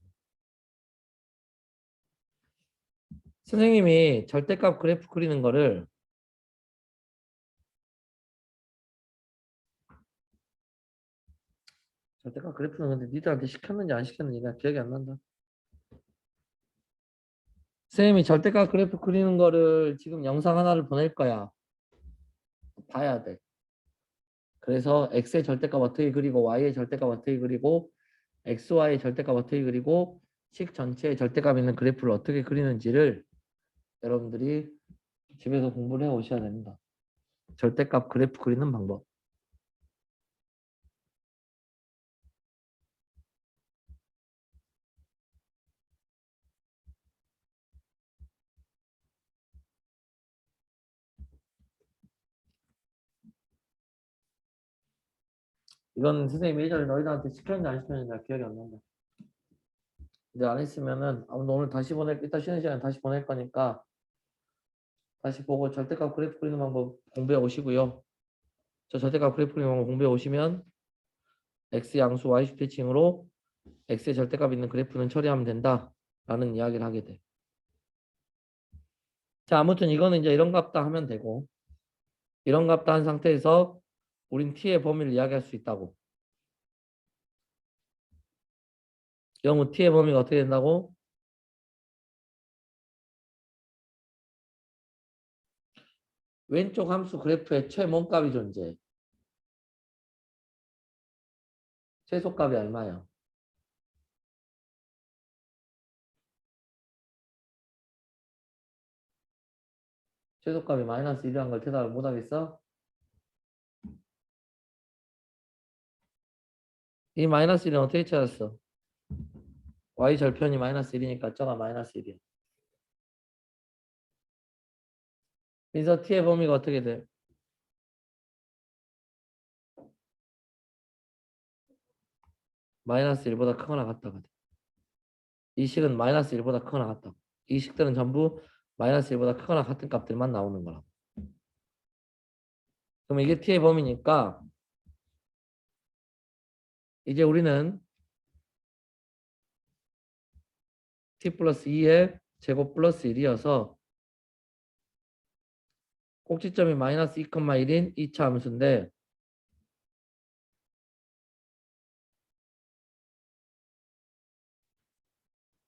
선생님이 절대값 그래프 그리는 거를 절대값 그래프는 근데 니들한테 시켰는지 안 시켰는지 나 기억이 안 난다. 선생님이 절대값 그래프 그리는 거를 지금 영상 하나를 보낼 거야. 봐야 돼. 그래서 x의 절대값 어떻게 그리고 y의 절대값 어떻게 그리고 xy의 절대값 어떻게 그리고 식 전체의 절대값 있는 그래프를 어떻게 그리는지를 여러분들이 집에서 공부를 해 오셔야 됩니다. 절대값 그래프 그리는 방법. 이건 선생님이 예전에 너희들한테 시켰는지 안 시켰는지 나 기억이 안 난다. 근데 안 했으면은 오늘 다시 이따 쉬는 시간에 다시 보낼 거니까 다시 보고 절대값 그래프 그리는 방법 공부해 오시고요. 저 절대값 그래프 그리는 방법 공부해 오시면 x 양수 y축 대칭으로 x의 절대값 있는 그래프는 처리하면 된다라는 이야기를 하게 돼. 자, 아무튼 이거는 이제 이런 값다 하면 되고 이런 값다 한 상태에서 우린 t의 범위를 이야기할 수 있다고. 영우 t의 범위가 어떻게 된다고? 왼쪽 함수 그래프에 최몬값이 존재해. 최소값이 얼마야? 최소값이 마이너스 1이란 걸 대답을 못하겠어? 이 마이너스 1은 어떻게 찾았어? y 절편이 마이너스 1이니까 저가 마이너스 1이야. 그래서 t의 범위가 어떻게 돼? 마이너스 1보다 크거나 같다가 돼. 이 식은 마이너스 1보다 크거나 같다. 이 식들은 전부 마이너스 1보다 크거나 같은 값들만 나오는 거라. 그럼 이게 t의 범위니까 이제 우리는 t 플러스 2의 제곱 플러스 1이어서 꼭지점이 마이너스 2,1인 2차 함수인데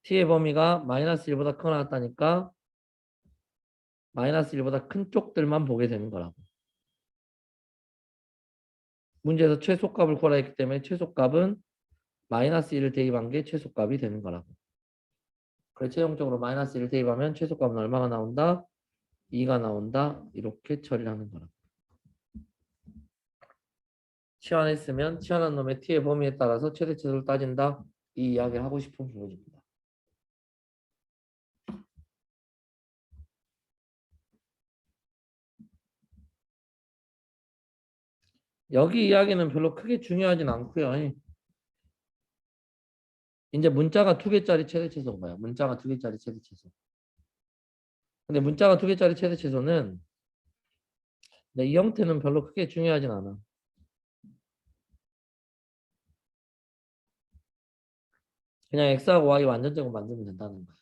t의 범위가 마이너스 1보다 크거나 같다니까 마이너스 1보다 큰 쪽들만 보게 되는 거라고. 문제에서 최소값을 구하라 했기 때문에 최소값은 마이너스 1을 대입한 게 최소값이 되는 거라고. 그래 최종적으로 마이너스 1을 대입하면 최소값은 얼마가 나온다? 2가 나온다. 이렇게 처리를 하는 거라고. 치환했으면 치환한 놈의 t의 범위에 따라서 최대 최소를 따진다. 이 이야기를 하고 싶은 부분입니다. 여기 이야기는 별로 크게 중요하진 않고요. 이제 문자가 2개짜리 최대 최소인 거야. 문자가 2개짜리 최대 최소. 근데 문자가 2개짜리 최대 최소는 이 형태는 별로 크게 중요하진 않아. 그냥 x하고 y 완전제곱 만들면 된다는 거야.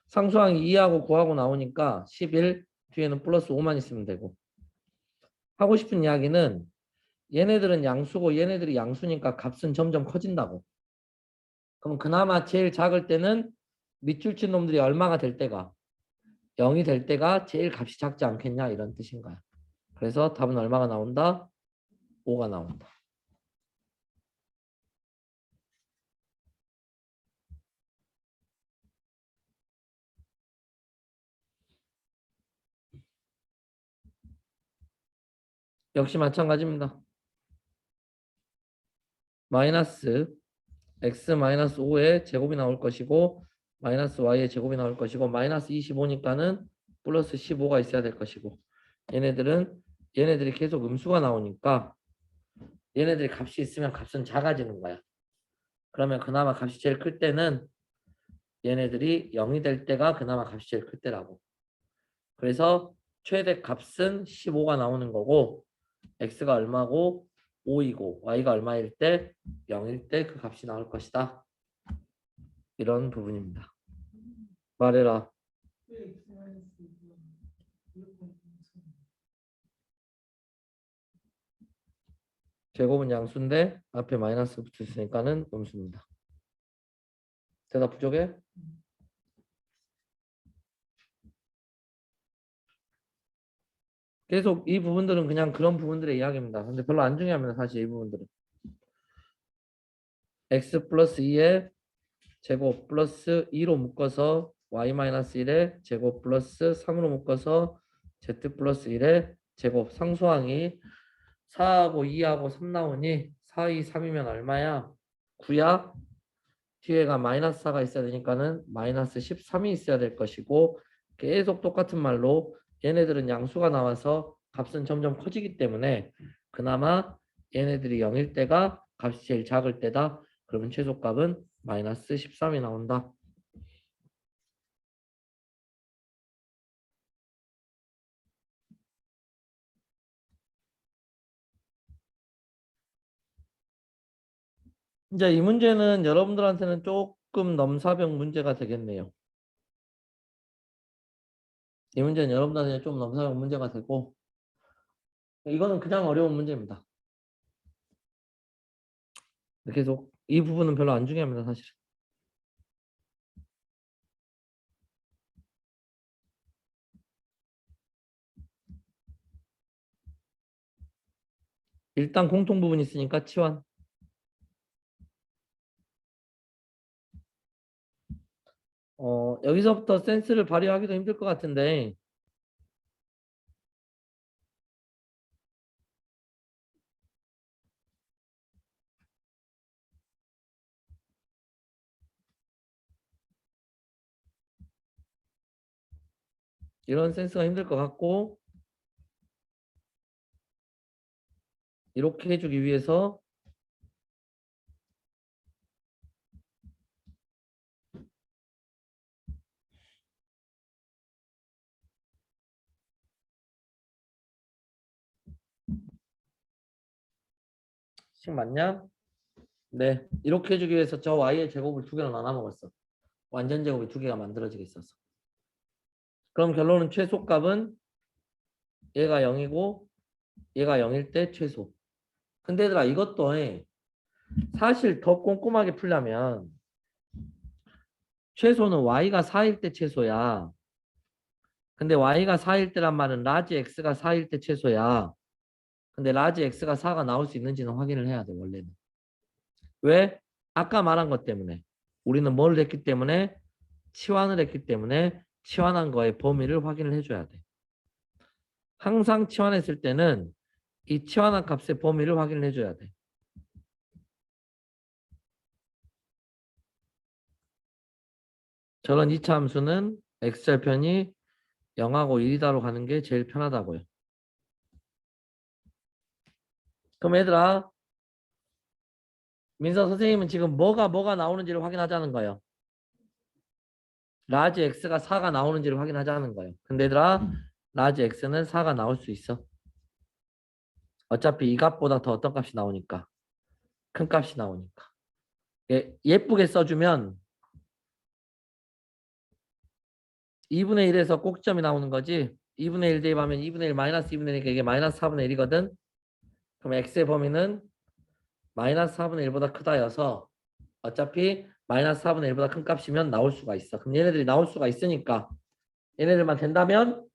상수항이 2하고 9하고 나오니까 11 뒤에는 플러스 5만 있으면 되고. 하고 싶은 이야기는 얘네들은 양수고 얘네들이 양수니까 값은 점점 커진다고. 그럼 그나마 제일 작을 때는 밑줄 친 놈들이 얼마가 될 때가 0이 될 때가 제일 값이 작지 않겠냐 이런 뜻인 거야. 그래서 답은 얼마가 나온다? 5가 나온다. 역시 마찬가지입니다. 마이너스 x 마이너스 5의 제곱이 나올 것이고 마이너스 y의 제곱이 나올 것이고 마이너스 25니까는 플러스 15가 있어야 될 것이고 얘네들이 계속 음수가 나오니까 얘네들이 값이 있으면 값은 작아지는 거야. 그러면 그나마 값이 제일 클 때는 얘네들이 0이 될 때가 그나마 값이 제일 클 때라고. 그래서 최대 값은 15가 나오는 거고 x가 얼마고 5이고 y가 얼마일 때 0일 때 그 값이 나올 것이다. 이런 부분입니다. 말해라. 제곱은 양수인데 앞에 마이너스 붙어 있으니까는 음수입니다. 대답 부족해? 계속 이 부분들은 그냥 그런 부분들의 이야기입니다. 근데 별로 안 중요합니다. 사실 이 부분들은. x 플러스 2의 제곱 플러스 2로 묶어서 y-1의 제곱 플러스 3으로 묶어서 z 플러스 1의 제곱 상수항이 4하고 2하고 3 나오니 4, 2, 3이면 얼마야? 9야? 뒤에가 마이너스 4가 있어야 되니까는 마이너스 13이 있어야 될 것이고 계속 똑같은 말로 얘네들은 양수가 나와서 값은 점점 커지기 때문에 그나마 얘네들이 0일 때가 값이 제일 작을 때다. 그러면 최소값은 마이너스 13이 나온다. 이제 이 문제는 여러분들한테는 조금 넘사벽 문제가 되겠네요. 이 문제는 여러분들한테 좀 넘사벽 문제가 되고 이거는 그냥 어려운 문제입니다. 계속 이 부분은 별로 안 중요합니다. 사실. 일단 공통 부분이 있으니까 치환. 여기서부터 센스를 발휘하기도 힘들 것 같은데 이런 센스가 힘들 것 같고 이렇게 해주기 위해서 식 맞냐? 네, 이렇게 해주기 위해서 저 y의 제곱을 두 개로 나눠 먹었어. 완전 제곱이 두 개가 만들어지게 있었어. 그럼 결론은 최소값은 얘가 0이고 얘가 0일 때 최소. 근데 얘들아 이것도 해. 사실 더 꼼꼼하게 풀려면 최소는 y가 4일 때 최소야. 근데 y가 4일 때란 말은 라지 x가 4일 때 최소야. 근데 라지 x가 4가 나올 수 있는지는 확인을 해야 돼 원래는. 왜? 아까 말한 것 때문에. 우리는 뭘 했기 때문에? 치환을 했기 때문에 치환한 거의 범위를 확인을 해줘야 돼. 항상 치환했을 때는 이 치환한 값의 범위를 확인을 해줘야 돼. 저런 2차 함수는 x절편이 0하고 1이다로 가는 게 제일 편하다고요. 그럼 얘들아 민서 선생님은 지금 뭐가 나오는지를 확인하자는 거예요. 라지 x가 4가 나오는지를 확인하자는 거예요. 근데 얘들아 라지 x는 4가 나올 수 있어. 어차피 이 값보다 더 어떤 값이 나오니까. 큰 값이 나오니까. 예쁘게 써주면 2분의 1에서 꼭지점이 나오는 거지. 2분의 1 대입하면 2분의 1 마이너스 2분의 1이니까 이게 마이너스 4분의 1이거든. 그럼 x의 범위는 마이너스 4분의 1보다 크다여서 어차피 마이너스 4분의 1보다 큰 값이면 나올 수가 있어. 그럼 얘네들이 나올 수가 있으니까 얘네들만 된다면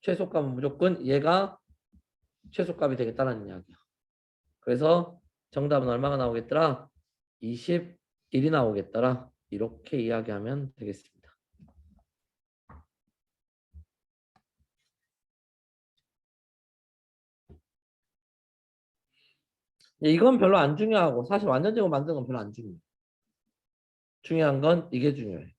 최소값은 무조건 얘가 최소값이 되겠다는 이야기야. 그래서 정답은 얼마가 나오겠더라? 21이 나오겠더라. 이렇게 이야기하면 되겠습니다. 이건 별로 안 중요하고 사실 완전제곱 만드는 건 별로 안 중요해. 중요한 건 이게 중요해.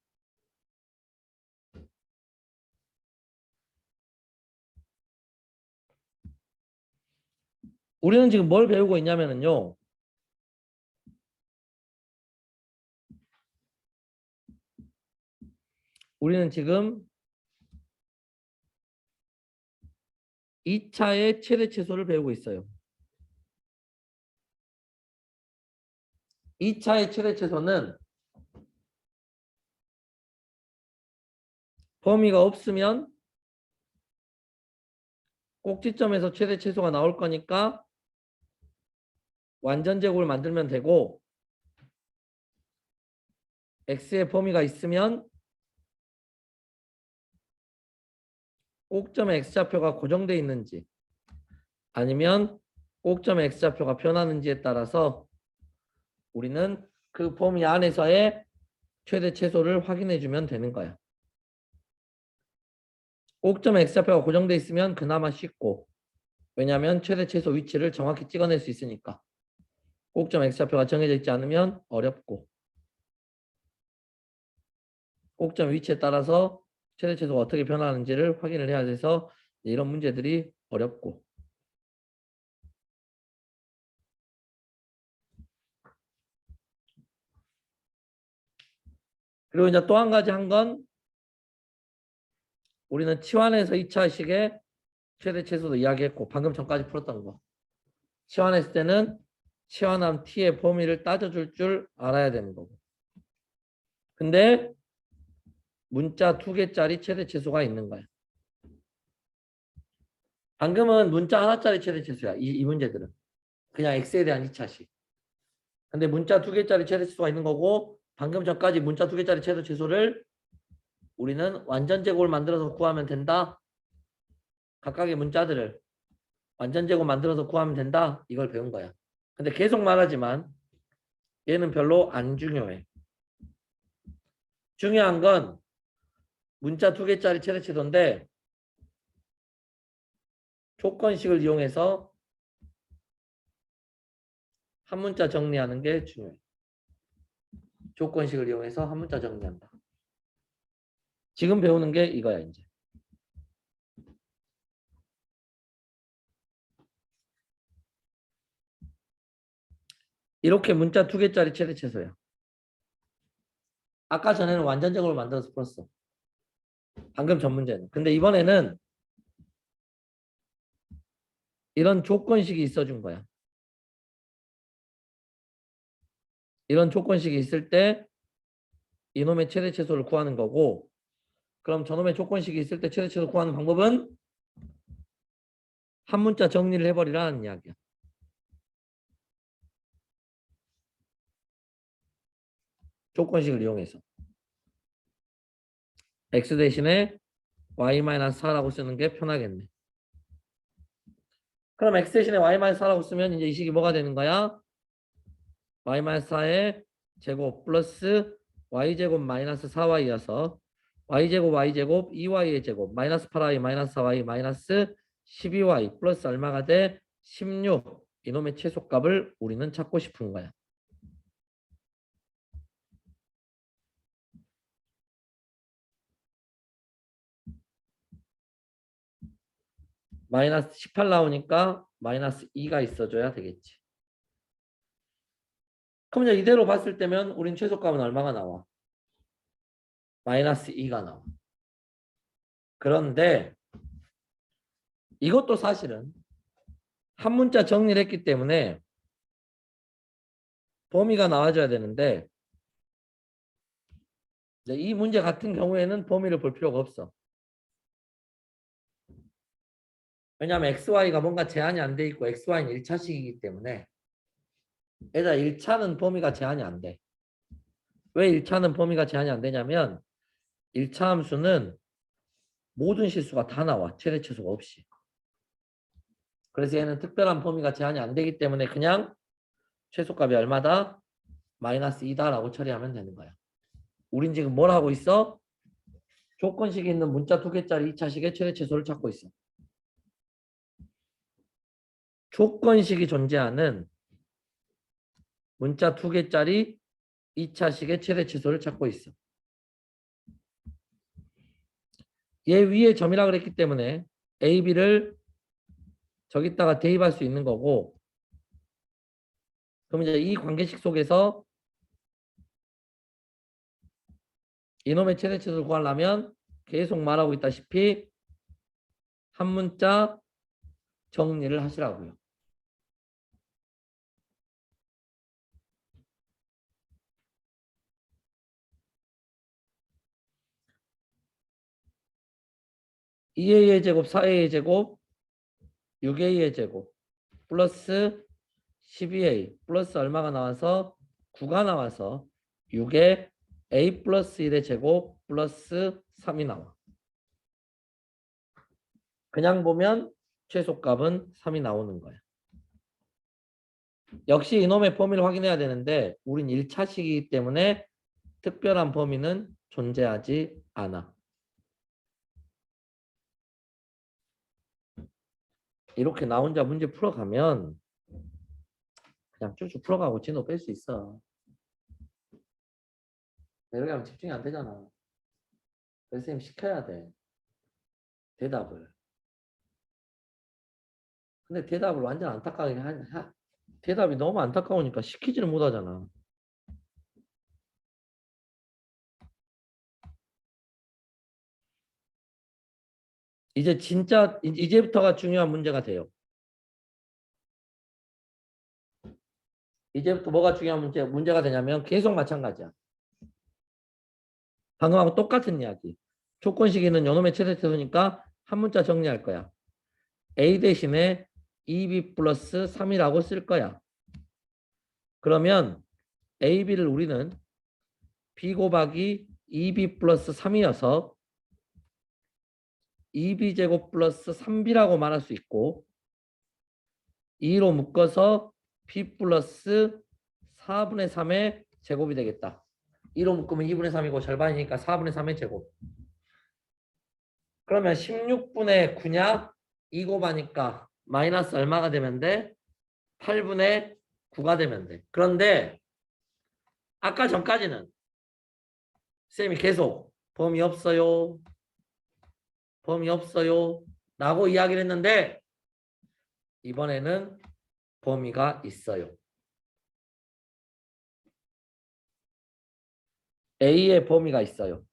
우리는 지금 뭘 배우고 있냐면요. 우리는 지금 2차의 최대 최소를 배우고 있어요. 2차의 최대 최소는 범위가 없으면 꼭지점에서 최대 최소가 나올 거니까 완전 제곱을 만들면 되고 x의 범위가 있으면 꼭점의 x좌표가 고정되어 있는지 아니면 꼭점의 x좌표가 변하는지에 따라서 우리는 그 범위 안에서의 최대 최소를 확인해 주면 되는 거야. 꼭점의 x좌표가 고정되어 있으면 그나마 쉽고 왜냐하면 최대 최소 위치를 정확히 찍어낼 수 있으니까. 꼭점 x좌표가 정해져 있지 않으면 어렵고 꼭점 위치에 따라서 최대 최소가 어떻게 변하는지를 확인을 해야 돼서 이런 문제들이 어렵고 그리고 이제 또 한 가지 한 건 우리는 치환해서 2차식의 최대 최소도 이야기했고 방금 전까지 풀었던 거 치환했을 때는 치환함 t의 범위를 따져줄 줄 알아야 되는 거고 근데 문자 2개짜리 최대 최소가 있는 거야. 방금은 문자 하나짜리 최대 최소야. 이 문제들은 그냥 x에 대한 2차식. 근데 문자 2개짜리 최대 최소가 있는 거고 방금 전까지 문자 2개짜리 최대 최소를 우리는 완전 제곱을 만들어서 구하면 된다. 각각의 문자들을 완전 제곱 만들어서 구하면 된다. 이걸 배운 거야. 근데 계속 말하지만 얘는 별로 안 중요해. 중요한 건 문자 2개짜리 최대 최소인데 조건식을 이용해서 한 문자 정리하는 게 중요해. 조건식을 이용해서 한 문자 정리한다. 지금 배우는 게 이거야 이제. 이렇게 문자 2개짜리 최대 최소야. 아까 전에는 완전 제곱을 만들어서 풀었어. 방금 전 문제는. 근데 이번에는 이런 조건식이 있어준 거야. 이런 조건식이 있을 때 이놈의 최대 최소를 구하는 거고 그럼 저놈의 조건식이 있을 때 최대 최소 구하는 방법은 한 문자 정리를 해버리라는 이야기야. 조건식을 이용해서 x 대신에 y-4라고 쓰는 게 편하겠네. 그럼 x 대신에 y-4라고 쓰면 이제 이 식이 뭐가 되는 거야? y-4의 제곱 플러스 y제곱 마이너스 4y여서 y제곱 y제곱 2y의 제곱 마이너스 8y 마이너스 4y 마이너스 12y 플러스 얼마가 돼? 16 이놈의 최소값을 우리는 찾고 싶은 거야. 마이너스 18 나오니까 마이너스 2가 있어줘야 되겠지. 그럼 이제 이대로 봤을 때면 우린 최소값은 얼마가 나와? 마이너스 2가 나와. 그런데 이것도 사실은 한 문자 정리를 했기 때문에 범위가 나와줘야 되는데 이제 이 문제 같은 경우에는 범위를 볼 필요가 없어. 왜냐하면 XY가 뭔가 제한이 안 돼 있고 XY는 1차식이기 때문에 얘들아 1차는 범위가 제한이 안 돼. 왜 1차는 범위가 제한이 안 되냐면 1차 함수는 모든 실수가 다 나와. 최대 최소가 없이. 그래서 얘는 특별한 범위가 제한이 안 되기 때문에 그냥 최소값이 얼마다? 마이너스 2다라고 처리하면 되는 거야. 우린 지금 뭘 하고 있어? 조건식이 있는 문자 2개짜리 2차식의 최대 최소를 찾고 있어. 조건식이 존재하는 문자 2개짜리 2차식의 최대 최소를 찾고 있어. 얘 위에 점이라 그랬기 때문에 A, B를 저기다가 대입할 수 있는 거고, 그럼 이제 이 관계식 속에서 이놈의 최대 최소를 구하려면 계속 말하고 있다시피 한 문자 정리를 하시라고요. (2a의 제곱) (4a의 제곱) (6a의 제곱) 플러스 12a 플러스 얼마가 나와서 9가 나와서 6에 a 플러스 1의 제곱 플러스 3이 나와. 그냥 보면 최소값은 3이 나오는 거야. 역시 이놈의 범위를 확인해야 되는데 우린 1차식이기 때문에 특별한 범위는 존재하지 않아. 이렇게 나 혼자 문제 풀어가면 그냥 쭉쭉 풀어가고 진호 뺄 수 있어. 이렇게 하면 집중이 안 되잖아. 그래서 선생님 시켜야 돼. 대답을. 근데 대답을 완전 안타까우게 대답이 너무 안타까우니까 시키지를 못하잖아. 이제 진짜 이제부터가 중요한 문제가 돼요. 이제부터 뭐가 중요한 문제가 되냐면 계속 마찬가지야. 방금하고 똑같은 이야기. 조건식이는 요놈의 최대 최소니까 한 문자 정리할 거야. A 대신에 2B 플러스 3이라고 쓸 거야. 그러면 A, B를 우리는 B 곱하기 2B 플러스 3이어서 2B 제곱 플러스 3B라고 말할 수 있고 2로 묶어서 B 플러스 4분의 3의 제곱이 되겠다. 2로 묶으면 2분의 3이고 절반이니까 4분의 3의 제곱. 그러면 16분의 9냐? 2 곱하니까 마이너스 얼마가 되면 돼? 8분의 9가 되면 돼. 그런데 아까 전까지는 쌤이 계속 범위 없어요. 범위 없어요. 라고 이야기를 했는데 이번에는 범위가 있어요. A의 범위가 있어요.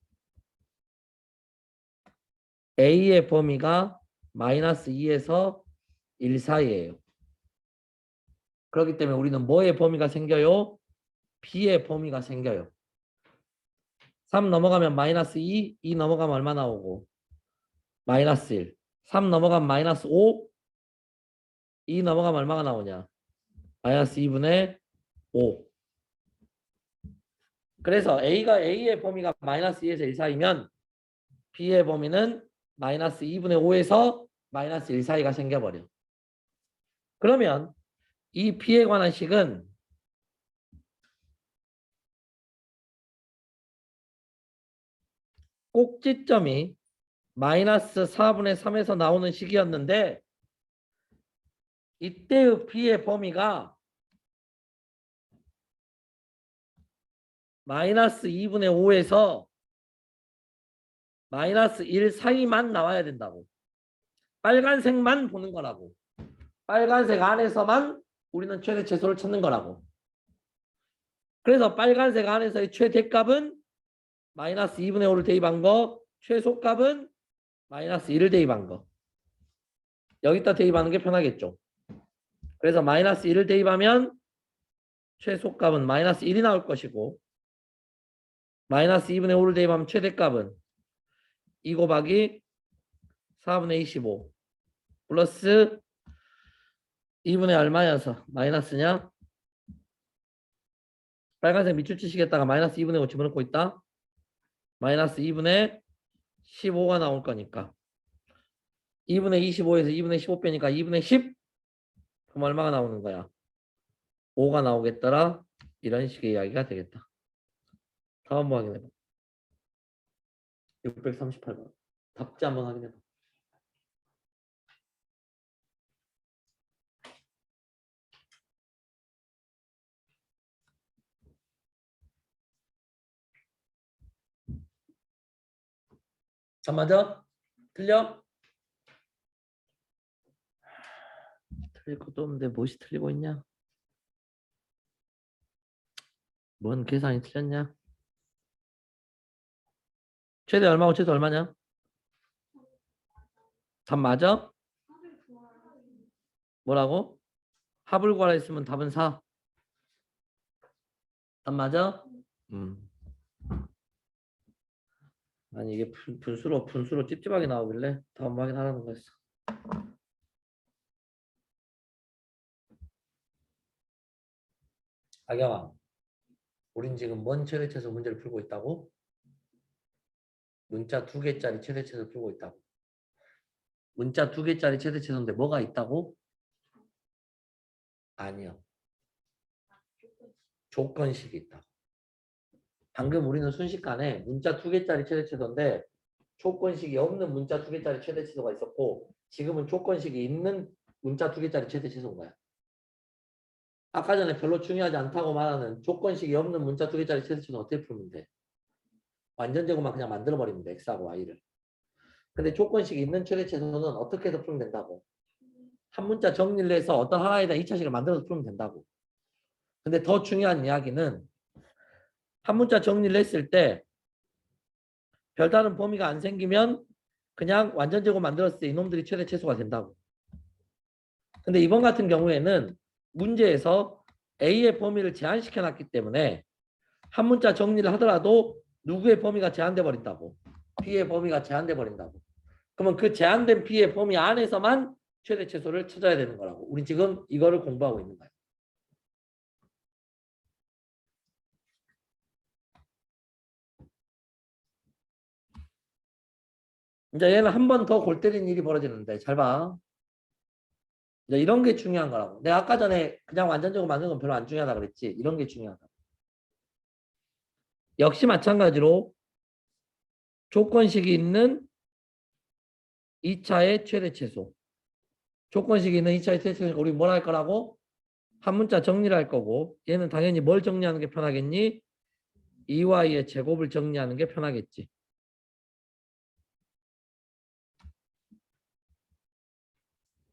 A의 범위가 마이너스 2에서 1 사이예요. 그렇기 때문에 우리는 뭐의 범위가 생겨요? B의 범위가 생겨요. 3 넘어가면 마이너스 2, 2 넘어가면 얼마 나오고? 마이너스 1. 3 넘어가면 마이너스 5, 2 넘어가면 얼마가 나오냐? 마이너스 2분의 5. 그래서 A의 범위가 마이너스 2에서 1 사이면 B의 범위는 마이너스 2분의 5에서 마이너스 1 사이가 생겨버려. 그러면 이 B에 관한 식은 꼭지점이 마이너스 4분의 3에서 나오는 식이었는데 이때의 B의 범위가 마이너스 2분의 5에서 마이너스 1 사이만 나와야 된다고. 빨간색만 보는 거라고. 빨간색 안에서만 우리는 최대 최소를 찾는 거라고. 그래서 빨간색 안에서의 최대값은 마이너스 2분의 5를 대입한 거, 최소값은 마이너스 1을 대입한 거. 여기다 대입하는 게 편하겠죠. 그래서 마이너스 1을 대입하면 최소값은 마이너스 1이 나올 것이고 마이너스 2분의 5를 대입하면 최대값은 2 곱하기 4분의 25 플러스 2분의 얼마여서 마이너스냐? 빨간색 밑줄 치시겠다가 마이너스 2분의 5 집어넣고 있다. 마이너스 2분의 15가 나올 거니까 2분의 25에서 2분의 15 빼니까 2분의 10 그럼 얼마가 나오는 거야? 5가 나오겠더라. 이런 식의 이야기가 되겠다. 다음 번 확인해봐. 638번. 답지 한번 확인해봐. 답 맞아? 틀려? 틀릴 것도 없는데 무엇이 틀리고 있냐? 뭔 계산이 틀렸냐? 최대 얼마고 최소 얼마냐? 답 맞아? 뭐라고? 합을 구하라 했으면 답은 4. 답 맞아? 아니 이게 분수로 찝찝하게 나오길래 다음 확인하라는 거였어. 아경아, 우린 지금 뭔 최대치에서 문제를 풀고 있다고? 문자 2개짜리 최대치에서 풀고 있다고. 문자 2개짜리 최대치에서인데 뭐가 있다고? 아니요. 조건식이 있다. 방금 우리는 순식간에 문자 2개짜리 최대치도인데 조건식이 없는 문자 2개짜리 최대치도가 있었고 지금은 조건식이 있는 문자 2개짜리 최대치도인 거야. 아까 전에 별로 중요하지 않다고 말하는 조건식이 없는 문자 2개짜리 최대치도는 어떻게 풀면 돼? 완전 제곱만 그냥 만들어버리면 돼. x하고 y를. 근데 조건식이 있는 최대치도는 어떻게 해서 풀면 된다고? 한 문자 정리를 해서 어떤 하나에 대한 2차식을 만들어서 풀면 된다고. 근데 더 중요한 이야기는 한 문자 정리를 했을 때 별다른 범위가 안 생기면 그냥 완전 제곱 만들었을 때 이놈들이 최대 최소가 된다고. 근데 이번 같은 경우에는 문제에서 A의 범위를 제한시켜 놨기 때문에 한 문자 정리를 하더라도 누구의 범위가 제한돼 버린다고. B의 범위가 제한돼 버린다고. 그러면 그 제한된 B의 범위 안에서만 최대 최소를 찾아야 되는 거라고. 우리 지금 이거를 공부하고 있는 거야. 이제 얘는 한 번 더 골 때리는 일이 벌어지는데 잘 봐. 이제 이런 게 중요한 거라고. 내가 아까 전에 그냥 완전적으로 만드는 건 별로 안 중요하다 그랬지. 이런 게 중요하다. 역시 마찬가지로 조건식이 있는 2차의 최대 최소. 조건식이 있는 2차의 최대 최소. 우리 뭘 할 거라고? 한 문자 정리를 할 거고 얘는 당연히 뭘 정리하는 게 편하겠니? 2y의 제곱을 정리하는 게 편하겠지.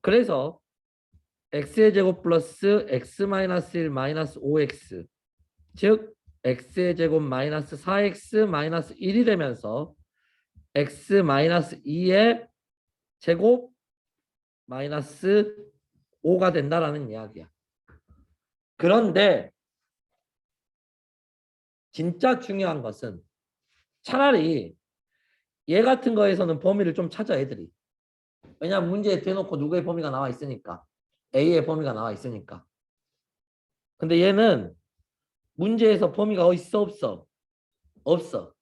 그래서 x의 제곱 플러스 x 마이너스 1 마이너스 5x 즉 x의 제곱 마이너스 4x 마이너스 1이 되면서 x 마이너스 2의 제곱 마이너스 5가 된다라는 이야기야. 그런데 진짜 중요한 것은 차라리 얘 같은 거에서는 범위를 좀 찾아 애들이. 왜냐면 문제에 대놓고 누구의 범위가 나와 있으니까. A의 범위가 나와 있으니까. 근데 얘는 문제에서 범위가 있어 없어? 없어.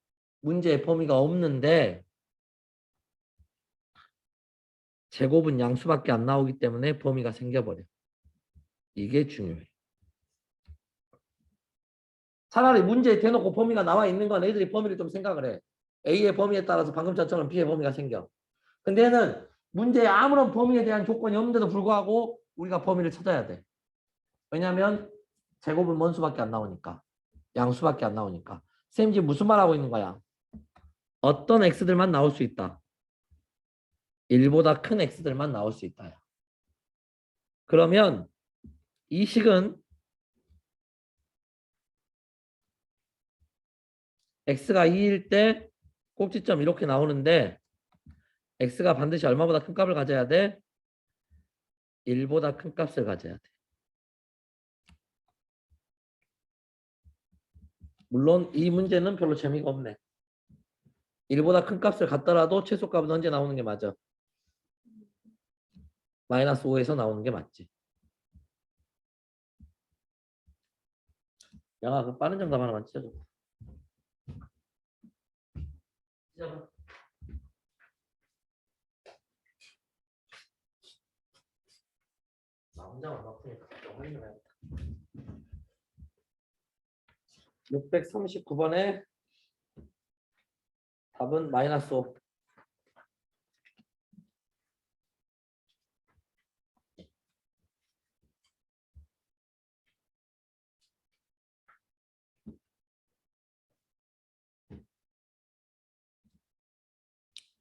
문제에 범위가 없는데 제곱은 양수밖에 안 나오기 때문에 범위가 생겨버려. 이게 중요해. 차라리 문제에 대놓고 범위가 나와 있는 건 애들이 범위를 좀 생각을 해. A의 범위에 따라서 방금 전처럼 B의 범위가 생겨. 근데 얘는 문제에 아무런 범위에 대한 조건이 없는데도 불구하고 우리가 범위를 찾아야 돼. 왜냐하면 제곱은 뭔 수밖에 안 나오니까. 양수밖에 안 나오니까. 쌤 지금 무슨 말 하고 있는 거야? 어떤 x들만 나올 수 있다. 1보다 큰 x들만 나올 수 있다. 그러면 이 식은 x가 2일 때 꼭지점 이렇게 나오는데 x가 반드시 얼마보다 큰 값을 가져야 돼? 1보다 큰 값을 가져야 돼. 물론 이 문제는 별로 재미가 없네. 1보다 큰 값을 갖더라도 최소값은 언제 나오는 게 맞아? 마이너스 5에서 나오는 게 맞지. 야, 그 빠른 정답 하나만 찢어줘. 찢어봐. 나온다. 문장 안 바꾸니까 좀 확인해야겠다. 639번에 답은 마이너스 5.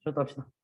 쉬었다 합시다.